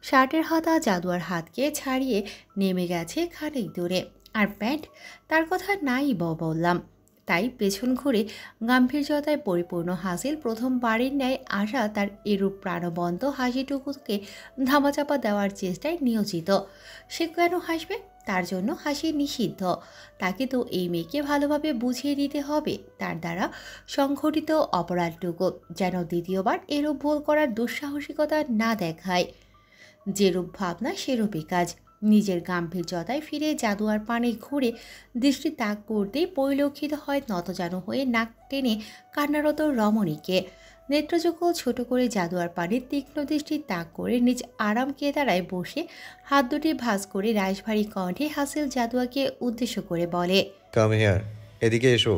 S2: শার্টের হাতা জাদুয়ার হাতকে ছাড়িয়ে নেমে গেছে খানিক দূরে। আর প্যান্ট, তার কথা নাই বললাম। তাই পেছন ঘুরে গাম্ভীর্যতায় পরিপূর্ণ হাসিল প্রথমবারের ন্যায় আসা তার এরূপ প্রাণবন্ত হাসিটুকুকে ধামাচাপা দেওয়ার চেষ্টায় নিয়োজিত। সে কেন হাসবে? তার জন্য হাসি নিষিদ্ধ। তাকে তো এই মেয়েকে ভালোভাবে বুঝিয়ে দিতে হবে তার দ্বারা সংঘটিত অপরাধটুকু যেন দ্বিতীয়বার এরূপ ভুল করার দুঃসাহসিকতা না দেখায়। যেরূপ ভাবনা সেরূপই কাজ। নিজের গাম্ভীর্যতায় ফিরে জাদুয়ার পানে ঘুরে দৃষ্টি তাক করতেই পরিলক্ষিত হয় নতজানু হয়ে নাক টেনে কান্নারত রমণীকে। নেত্রযুগল ছোট করে জাদুয়ার পানে তীক্ষ্ণ দৃষ্টি তাক করে নিজ আরাম কেদারায় বসে হাত দুটি ভাঁজ করে রাইশভারী কণ্ঠে হাসিল জাদুয়াকে উদ্দেশ্য করে বলে।
S5: কাম হিয়ার, এদিকে এসো।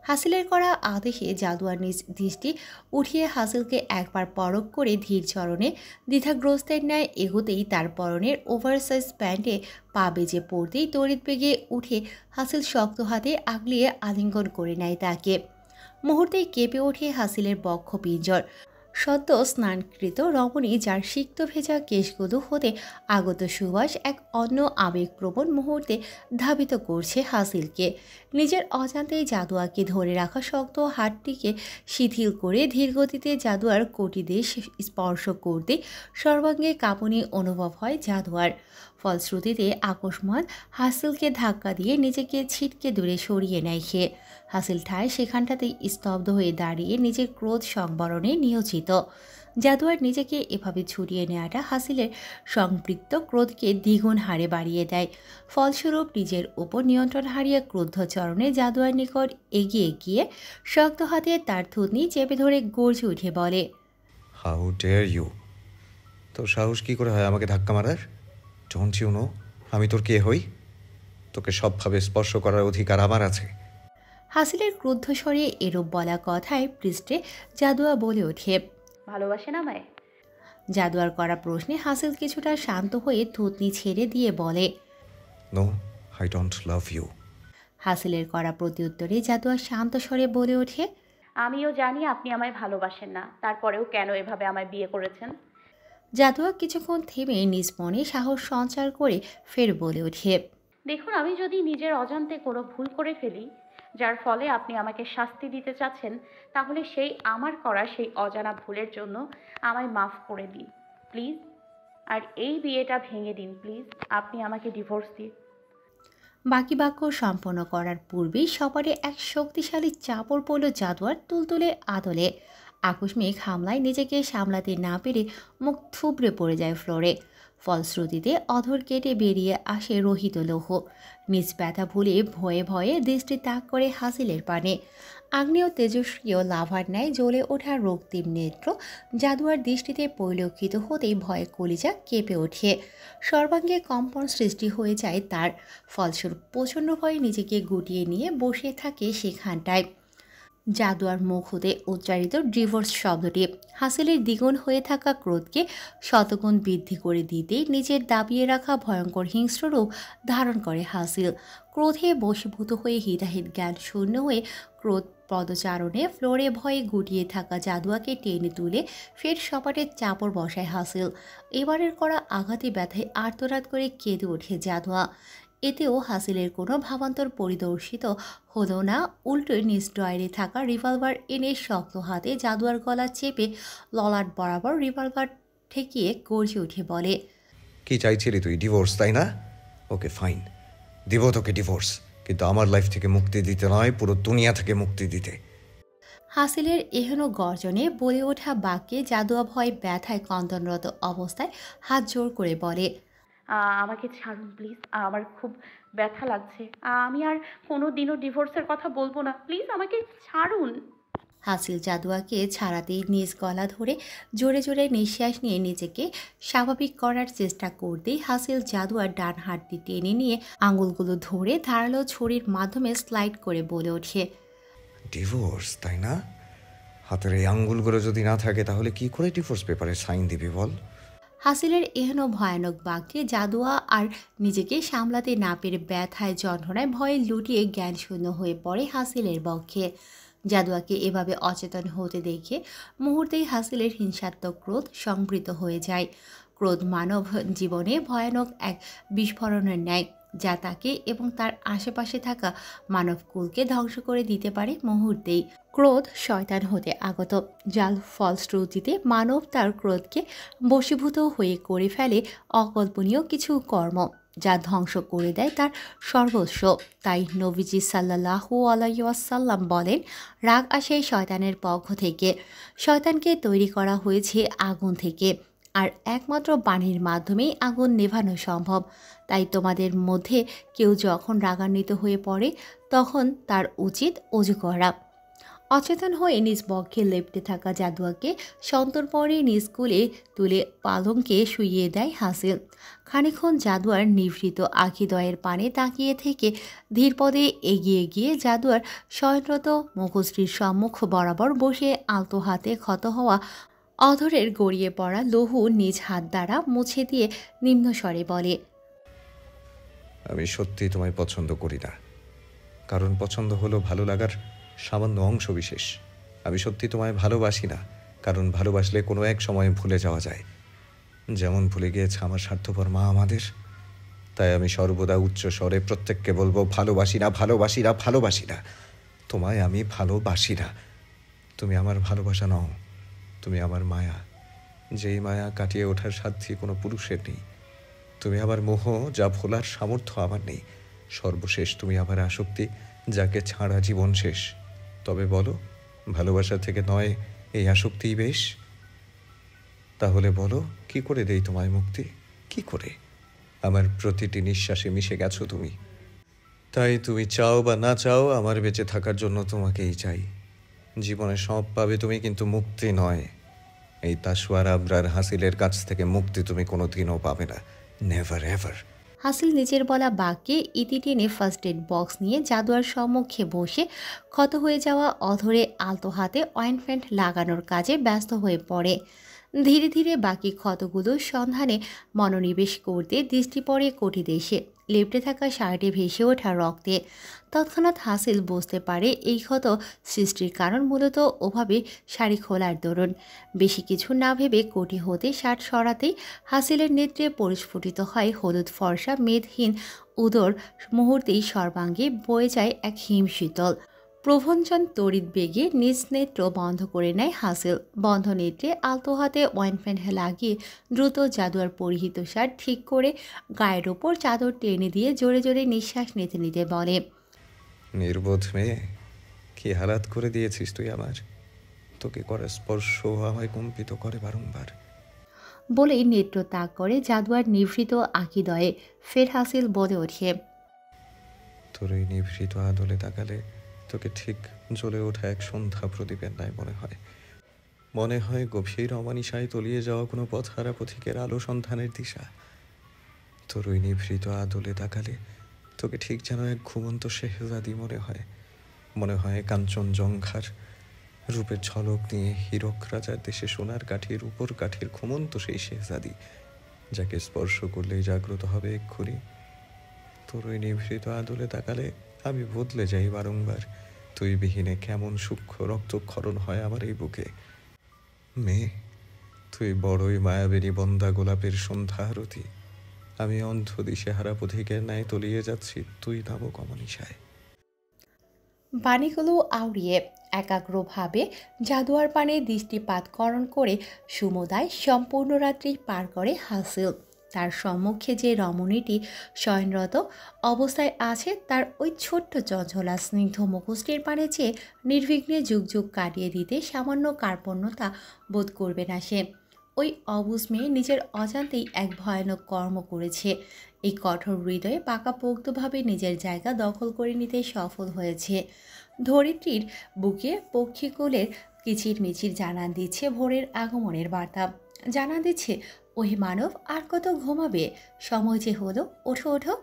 S2: হাসিলের করা আদেশে জাদুয়ার নিজ দৃষ্টি উঠিয়ে হাসিলকে একবার পরখ করে ধীর চরণে দ্বিধাগ্রস্তের ন্যায় এগোতেই তার পরনের ওভারসাইজ প্যান্টে পা বেজে পড়তেই তড়িৎ বেগে উঠে হাসিল শক্ত হাতে আগলিয়ে আলিঙ্গন করে নেয় তাকে। মুহূর্তেই কেঁপে ওঠে হাসিলের বক্ষ পিঞ্জর। সদ্য স্নানকৃত রমণী যার সিক্ত ভেজা কেশগুলো হতে আগত সুবাস এক অন্য আবেগপ্রবণ মুহূর্তে ধাবিত করছে হাসিলকে। নিজের অজান্তেই জাদুয়াকে ধরে রাখা শক্ত হাতটিকে শিথিল করে ধীরগতিতে জাদুয়ার কটিদেশ স্পর্শ করতে সর্বাঙ্গে কাঁপুনি অনুভব হয় জাদুয়ার। ফলশ্রুতিতে আকস্মাৎ হাসিলকে ধাক্কা দিয়ে নিজেকে ছিটকে দূরে সরিয়ে নেয় সে। হাসিল ঠায় সেখানটাতেই স্তব্ধ হয়ে দাঁড়িয়ে নিজের ক্রোধ সংবরণে নিয়োজিত। জাদুয়ার নিজেকে এভাবে ছুটিয়ে নেওয়াটা হাসিলের সম্পৃক্ত ক্রোধকে দ্বিগুণ হারে বাড়িয়ে দেয়। ফলস্বরূপ নিজের ওপর নিয়ন্ত্রণ হারিয়ে ক্রুদ্ধ চরণে জাদুয়ার নিকট এগিয়ে গিয়ে শক্ত হাতে তার থুতনি চেপে ধরে গর্জে উঠে বলে,
S5: হাউ ডেয়ার ইউ! তোর সাহস কী করে হয় আমাকে ধাক্কা মারার? ডোন্ট ইউ নো আমি তোর কে হই? তোকে সবভাবে স্পর্শ করার অধিকার আমার আছে।
S2: হাসিলের ক্রুদ্ধ স্বরে এরূপ বলা কথায় পৃষ্ঠে জাদুয়া বলে ওঠে,
S4: ভালোবাসেন আমায়?
S2: জাদুয়ার করা প্রশ্নে হাসিল কিছুটা শান্ত হয়ে থুতনি ছেড়ে দিয়ে বলে,
S5: no, I don't love you.
S2: হাসিলের করা প্রত্যুত্তরে জাদুয়া শান্ত স্বরে বলে ওঠে,
S4: আমিও জানি আপনি আমায় ভালোবাসেন না, তারপরেও কেন এভাবে আমায় বিয়ে করেছেন?
S2: জাদুয়া কিছুক্ষণ থেমে নিজ মনে সাহস সঞ্চার করে ফের বলে ওঠে,
S4: দেখুন, আমি যদি নিজের অজান্তে কোনো ভুল করে ফেলি যার ফলে আপনি আমাকে শাস্তি দিতে চাচ্ছেন, তাহলে সেই আমার করা সেই অজানা ভুলের জন্য আমায় মাফ করে দিন প্লিজ। আর এই বিয়েটা ভেঙে দিন প্লিজ। আপনি আমাকে ডিভোর্স দিন।
S2: বাকি বাক্য সম্পন্ন করার পূর্বেই সপারে এক শক্তিশালী চাপড় পড়ল জাদুয়ার তুলতুলে আদলে। আকস্মিক হামলায় নিজেকে সামলাতে না পেরে মুখ থুবড়ে পড়ে যায় ফ্লোরে। ফলশ্রুতিতে অধর কেটে বেরিয়ে আসে রোহিত লৌহ। নিজ ব্যথা ভুলে ভয়ে ভয়ে দৃষ্টি তাক করে হাসিলের পানে। আগ্নেয় তেজস্ক্রিয় লাভার ন্যায় জ্বলে ওঠা রক্তিম নেত্র জাদুয়ার দৃষ্টিতে পরিলক্ষিত হতেই ভয়ে কলিজা কেঁপে ওঠে। সর্বাঙ্গে কম্পন সৃষ্টি হয়ে যায় তার। ফলস্বরূপ প্রচণ্ড ভয়ে নিজেকে গুটিয়ে নিয়ে বসে থাকে সেখানটায়। জাদুয়ার মুখ হতে উচ্চারিত ডিভোর্স শব্দটি হাসিলের দ্বিগুণ হয়ে থাকা ক্রোধকে শতগুণ বৃদ্ধি করে দিতেই নিজের দাবিয়ে রাখা ভয়ঙ্কর হিংস্র রূপ ধারণ করে হাসিল। ক্রোধে বশীভূত হয়ে হিতাহিত জ্ঞান শূন্য হয়ে ক্রোধ পদচারণে ফ্লোরে ভয়ে গুটিয়ে থাকা জাদুয়াকে টেনে তুলে ফের সপাটে চাপড় বসায় হাসিল। এবারের করা আঘাতে ব্যথায় আর্তনাদ করে কেঁদে ওঠে জাদুয়া। এতেও হাসিলের কোনো ভাবান্তর পরিদর্শিত হলো না। উল্টো নিজ ড্রয়ারে থাকা রিভলভার এনে শক্ত হাতে জাদুয়ার গলা চেপে ললাট বরাবর রিভলভার ঠেকিয়ে গর্জে উঠে বলে,
S5: কি চাইছিলি তুই? ডিভোর্স, তাই না? ওকে ফাইন, দিব তোকে ডিভোর্স, কিন্তু আমার লাইফ থেকে মুক্তি দিতে নয়, পুরো দুনিয়া থেকে মুক্তি দিতে।
S2: হাসিলের এহেন গর্জনে বলে ওঠা বাক্যে জাদুয়া ভয় ব্যথায় কন্দনরত অবস্থায় হাত জোর করে বলে,
S4: আমাকে ছাড়ুন প্লিজ, আমার খুব ব্যথা লাগছে। আমি আর কোনো দিনও ডিভোর্সের কথা বলবো না, প্লিজ আমাকে ছাড়ুন।
S2: হাসিল জাদুয়াকে ছাড়াতেই নিজ গলা ধরে জোরে জোরে নিঃশ্বাস নিয়ে নিজেকে স্বাভাবিক করার চেষ্টা করতেই হাসিল জাদুয়ার ডান হাতটি টেনে নিয়ে আঙুলগুলো ধরে ধারালো ছুরির মাধ্যমে স্লাইড করে বলে ওঠে,
S5: ডিভোর্স, তাই না? হাতের এই আঙ্গুলগুলো যদি না থাকে তাহলে কি করে ডিভোর্স পেপারে সাইন দিবি বল?
S2: হাসিলের এহেন ভয়ানক বাক্যে জাদুয়া আর নিজেকে সামলাতে না পেরে ব্যথায় যন্ত্রণায় ভয়ে লুটিয়ে জ্ঞানশূন্য হয়ে পড়ে হাসিলের বক্ষে। জাদুয়াকে এভাবে অচেতন হতে দেখে মুহূর্তেই হাসিলের হিংসাত্মক ক্রোধ সংবৃত হয়ে যায়। ক্রোধ মানব জীবনে ভয়ানক এক বিস্ফোরণের ন্যায়, যা তাকে এবং তার আশেপাশে থাকা মানবকুলকে ধ্বংস করে দিতে পারে মুহূর্তেই। ক্রোধ শয়তান হতে আগত, যার ফলশ্রুতিতে মানব তার ক্রোধকে বশীভূত হয়ে করে ফেলে অকল্পনীয় কিছু কর্ম, যা ধ্বংস করে দেয় তার সর্বস্ব। তাই নবীজি সাল্লাল্লাহু আলাইহি ওয়াসাল্লাম বলেন, রাগ আসে শয়তানের পক্ষ থেকে। শয়তানকে তৈরি করা হয়েছে আগুন থেকে, আর একমাত্র পানির মাধ্যমেই আগুন নেভানো সম্ভব। তাই তোমাদের মধ্যে কেউ যখন রাগান্বিত হয়ে পড়ে তখন তার উচিত অজু করা। অচেতন হয়ে নিজ বক্ষে লেপ্টে থাকা জাদুয়াকে সন্তর্পণে নিজ কুলে তুলে পালঙ্কে শুইয়ে দেয় হাসিল। খানিকক্ষণ জাদুয়ার নিভৃত আখিদয়ের পানে তাকিয়ে থেকে ধীরপদে এগিয়ে গিয়ে জাদুয়ার শয়নরত মুখশ্রীর সম্মুখ বরাবর বসে আলতো হাতে ক্ষত হওয়া অধরের গড়িয়ে পড়া লৌহ নিজ হাত দ্বারা মুছে দিয়ে নিম্নস্বরে বলে,
S5: আমি সত্যি তোমায় পছন্দ করি না, কারণ পছন্দ হলো ভালো লাগার সামান্য অংশ বিশেষ। আমি সত্যি তোমায় ভালোবাসি না, কারণ ভালোবাসলে কোনো এক সময় ভুলে যাওয়া যায়, যেমন ভুলে গিয়েছে আমার স্বার্থপর মা আমাদের। তাই আমি সর্বদা উচ্চ স্বরে প্রত্যেককে বলবো, ভালোবাসি না, ভালোবাসি না, ভালোবাসি না। তোমায় আমি ভালোবাসি না। তুমি আমার ভালোবাসা নও, তুমি আমার মায়া, যেই মায়া কাটিয়ে ওঠার সাধ্যি কোনো পুরুষের নেই। তুমি আমার মোহ, যা ভোলার সামর্থ্য আমার নেই। সর্বশেষ তুমি আমার আসক্তি, যাকে ছাড়া জীবন শেষ। তবে বলো, ভালোবাসা থেকে নয় এই আসক্তিই বেশ? তাহলে বলো, কি করে দেই তোমায় মুক্তি? কি করে? আমার প্রতিটি নিঃশ্বাসে মিশে গেছো তুমি। তাই তুমি চাও বা না চাও, আমার বেঁচে থাকার জন্য তোমাকেই চাই। জীবনে সব পাবে তুমি, কিন্তু মুক্তি নয়। এই তাসওয়ার আবরার হাসিলের কাছ থেকে মুক্তি তুমি কোনোদিনও পাবে না। Never ever.
S2: হাসিল নিজের বলা বাক্যে ইতি টেনে ফার্স্ট এড বক্স নিয়ে জাদুয়ার সম্মুখে বসে ক্ষত হয়ে যাওয়া অধরে আলতো হাতে অয়েন্টমেন্ট লাগানোর কাজে ব্যস্ত হয়ে পড়ে। ধীরে ধীরে বাকি ক্ষতগুলোর সন্ধানে মনোনিবেশ করতে দৃষ্টি পড়ে কটিদেশে লেপ্টে থাকা শার্টে ভেসে ওঠা রক্তে। তৎক্ষণাৎ হাসিল বুঝতে পারে এই ক্ষত সৃষ্টির কারণ মূলত ওভাবে শাড়ি খোলার দরুন। বেশি কিছু না ভেবে কোটি হতে শার্ট সরাতেই হাসিলের নেত্রে পরিস্ফুটিত হয় হলুদ ফর্সা মেদহীন উদর। মুহূর্তেই সর্বাঙ্গে বয়ে যায় এক হিমশীতল। প্রভঞ্জন তড়িৎ বেগে নিজ নেত্র বন্ধ করে নেয় হাসিল। বন্ধ নেত্রে আলতো হাতে অয়েন্টমেন্ট লাগিয়ে দ্রুত জাদুয়ার পরিহিত শার্ট ঠিক করে গায়ের ওপর চাদর টেনে দিয়ে জোরে জোরে নিঃশ্বাস নিতে নিতে বলে,
S5: নির্বোধ মেয়ে, কি হালাত করে দিয়েছিস তুই আমার। তোকে করা স্পর্শ আমায় কম্পিত করে বারংবার।
S2: বলেই নেত্র তাক করে জাদুয়ার নিভৃত আকিদয়ে। ফের হাসিল বলে ওঠে,
S5: তোর ওই নিভৃত আদলে তাকালে তোকে ঠিক জ্বলে ওঠা এক সন্ধ্যা প্রদীপের ন্যায় মনে হয়। মনে হয় গভীর অমানিসায় তলিয়ে যাওয়া কোনো পথহারা পথিকের আলো সন্ধানের দিশা। তোর ওই নিভৃত আদলে তাকালে তোকে ঠিক যেন এক ঘুমন্ত শেহজাদি মনে হয়। মনে হয় কাঞ্চনজঙ্ঘার রূপের ঝলক নিয়ে হীরক রাজার দেশে সোনার কাঠির উপর কাঠির ঘুমন্ত সেই শেহজাদি, যাকে স্পর্শ করলেই জাগ্রত হবে এক্ষুনি। তোর ওই নিভৃত আদলে তাকালে আমি বদলে যাই বারংবার। তুই বিহীনে কেমন সূক্ষ্ম রক্তক্ষরণ হয় আমার এই বুকে। মেয়ে, তুই বড়ই মায়াবেরী বন্দা গোলাপের সন্ধ্যা আরতি। আমি অন্ধ দিশেহারা পথিকের ন্যায় তলিয়ে যাচ্ছি তুই নামক অমানিসায়।
S2: বাণীগুলো আউড়িয়ে একাগ্রভাবে জাদুয়ার পানে দৃষ্টিপাতকরণ করে সুমোদায় সম্পূর্ণ রাত্রি পার করে হাসিল। তার সম্মুখে যে রমণীটি শয়নরত অবস্থায় আছে তার ওই ছোট্ট চঞ্চলা স্নিগ্ধ মুখোশটির পানে চেয়ে নির্বিঘ্নে যুগ যুগ কাটিয়ে দিতে সামান্য কার্পণ্যতা বোধ করবে না সে। ওই অবুঝ মেয়ে নিজের অজান্তেই এক ভয়ানক কর্ম করেছে। এই কঠোর হৃদয়ে পাকাপোক্তভাবে নিজের জায়গা দখল করে নিতে সফল হয়েছে। ধরিত্রীর বুকে পক্ষীকুলের কিচিরমিচির জানান দিচ্ছে ভোরের আগমনের বার্তা। জানান দিচ্ছে ওই মানব আর কত ঘুমাবে, সময় যে হলো, ওঠো ওঠো,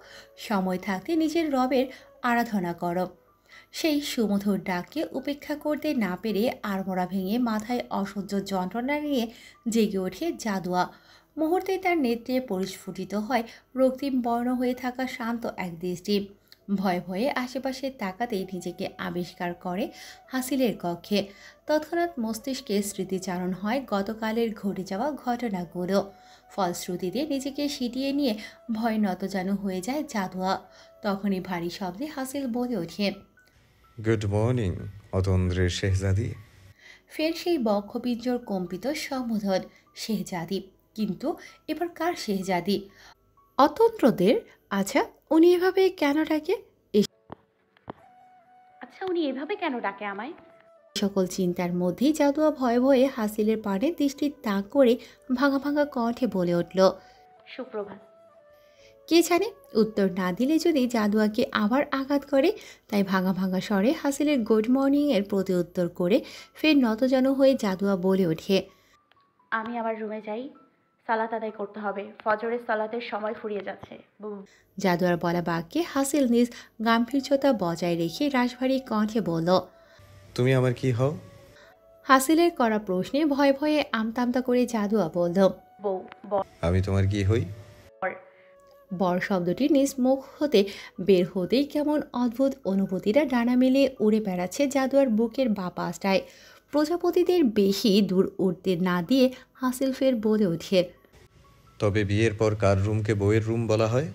S2: সময় থাকতে নিজের রবের আরাধনা করো। সেই সুমধুর ডাককে উপেক্ষা করতে না পেরে আড়মোড়া ভেঙে মাথায় অসহ্য যন্ত্রণা নিয়ে জেগে ওঠে জাদুয়া। মুহূর্তেই তার নেত্রে পরিস্ফুটিত হয় রক্তিম বর্ণ হয়ে থাকা শান্ত এক দৃষ্টি। ভয়ে ভয়ে আশেপাশে তাকাতেই নিজেকে আবিষ্কার করে হাসিলের কক্ষে। তৎক্ষণাৎ মস্তিষ্কে স্মৃতিচারণ হয় গতকালের ঘটে যাওয়া ঘটনাগুলো। ফলশ্রুতিতে নিজেকে সিটিয়ে নিয়ে ভয় নতজানু হয়ে যায় জাদুয়া। তখনই ভারী শব্দে হাসিল বলে ওঠে,
S5: গুড মর্নিং অতন্দ্রের শেহজাদি।
S2: ফের সেই বক্ষপিঞ্জর কম্পিত সম্বোধন, শেহজাদি। কিন্তু এবার কার শেহজাদি? অতন্ত্রদের? আচ্ছা, উনি এভাবে কেন ডাকে?
S4: আচ্ছা, উনি এভাবে কেন ডাকে আমায়?
S2: সকল চিন্তার মধ্যেই জাদুয়া ভয়ে ভয়ে হাসিলের পানে দৃষ্টি তাক করে ভাঙা ভাঙা কণ্ঠে বলে উঠল,
S4: সুপ্রভাত।
S2: কে জানে উত্তর না দিলে যদি জাদুয়াকে আবার আঘাত করে, তাই ভাঙা ভাঙা স্বরে হাসিলের গুড মর্নিংয়ের প্রতি উত্তর করে ফের নতজানু হয়ে জাদুয়া বলে ওঠে,
S4: আমি আমার রুমে যাই, সালাত আদায় করতে হবে, ফজরের সালাতের সময় ফুরিয়ে যাচ্ছে।
S2: জাদুয়ার বলা বাক্যে হাসিল নিজ গাম্ভীর্যতা বজায় রেখে রাশভারী কণ্ঠে বলল,
S5: তুমি আমার কি হও?
S2: হাসিলের করা প্রশ্নে ভয়ে ভয়ে আমতামতা করে জাদুয়া বলল,
S4: বউ। বর।
S5: আমি তোমার কি হই?
S2: বর শব্দটি নিজ মুখ হতে বের হতেই কেমন অদ্ভুত অনুভূতিরা ডানা মিলিয়ে উড়ে বেড়াচ্ছে জাদুয়ার বুকের বাঁ পাশটায়। প্রজাপতিদের বেশি দূর উঠতে না দিয়ে হাসিল ফের বলে ওঠে,
S5: তবে বিয়ের পর কার রুমকে বউয়ের রুম বলা হয়?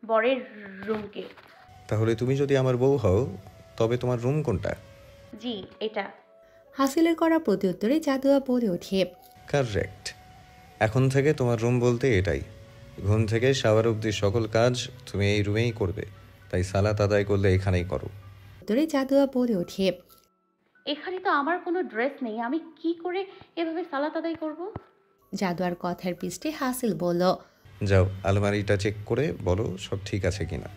S4: বরের রুমকে।
S5: তাহলে তুমি যদি আমার বউ হও তবে তোমার রুম কোনটা?
S4: জি, এটা।
S2: হাসিলের করা প্রত্যুত্তরে জাদুয়া বলে ওঠে,
S5: কারেক্ট। এখন থেকে তোমার রুম বলতে এটাই। ঘুম থেকে শাওয়ার অবধি সকল কাজ তুমি এই রুমেই করবে, তাই সালাত আদায় করলে এখানেই করো।
S2: উত্তরে জাদুয়া বলে ওঠে,
S4: এখানে তো আমার কোনো ড্রেস নেই, আমি কি করে এভাবে সালাত আদায় করব?
S2: জাদুয়ার কথার পৃষ্ঠে হাসিল বলল,
S5: যাও আলমারিটা চেক করে বলো সব ঠিক আছে কিনা।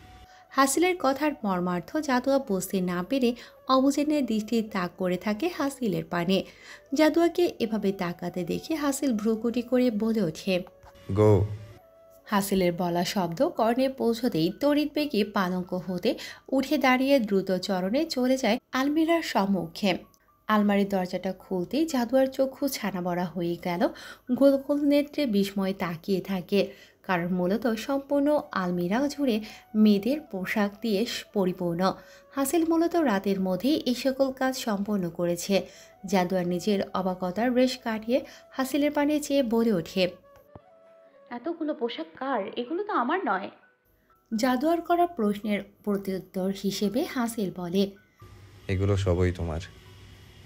S2: হাসিলের কথার মর্মার্থ জাদুয়া বুঝতে না পেরে অবুঝেনের দৃষ্টি তাক করে থাকে হাসিলের পানে। জাদুয়াকে এভাবে তাকাতে দেখে হাসিল ভ্রুকুটি করে বলে ওঠে,
S5: গো।
S2: হাসিলের বলা শব্দ কর্ণে পৌঁছতেই তড়িৎ বেগে পালঙ্ক হতে উঠে দাঁড়িয়ে দ্রুত চরণে চলে যায় আলমিরার সম্মুখে। আলমারির দরজাটা খুলতেই জাদুয়ার চক্ষু ছানাবড়া হয়ে গেল। গোল গোল নেত্রে বিস্ময়ে তাকিয়ে থাকে, কারণ মূলত সম্পূর্ণ আলমিরা জুড়ে মেয়েদের পোশাক দিয়ে পরিপূর্ণ। হাসিল মূলত রাতের মধ্যেই এই সকল কাজ সম্পন্ন করেছে। জাদুয়ার নিজের অবাকতার রেশ কাটিয়ে হাসিলের পানে চেয়ে বলে ওঠে,
S4: এতগুলো পোশাক কার? এগুলো তো আমার নয়।
S2: জাদুয়ার করা প্রশ্নের প্রত্যুত্তর হিসেবে হাসিল বলে,
S5: এগুলো সবই তোমার।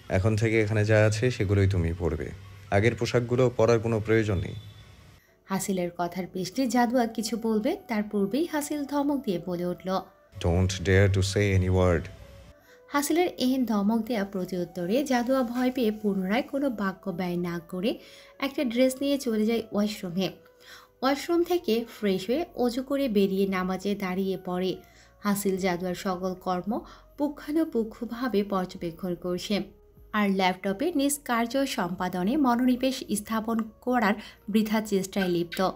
S5: এখন থেকে এখানে যা আছে সেগুলোই তুমি পরবে। আগের পোশাকগুলো পরার কোনো প্রয়োজন নেই।
S2: হাসিলের কথার পৃষ্ঠে জাদুয়া কিছু বলবে তার পূর্বেই হাসিল ধমক দিয়ে বলে উঠল,
S5: don't dare to say any word.
S2: হাসিলের এহেন ধমক দেয়া প্রতিউত্তরে জাদুয়া ভয় পেয়ে পুনরায় কোনো বাক্য ব্যয় না করে একটা ড্রেস নিয়ে চলে যায় ওয়াশরুমে। ওয়াশরুম থেকে ফ্রেশ হয়ে অজু করে বেরিয়ে নামাজে দাঁড়িয়ে পড়ে। হাসিল জাদুয়ার সকল কর্ম পুঙ্খানুপুঙ্খভাবে পর্যবেক্ষণ করছে আর ল্যাপটপে নিজ কার্য সম্পাদনে মনোনিবেশ স্থাপন করার বৃথা চেষ্টায় লিপ্ত।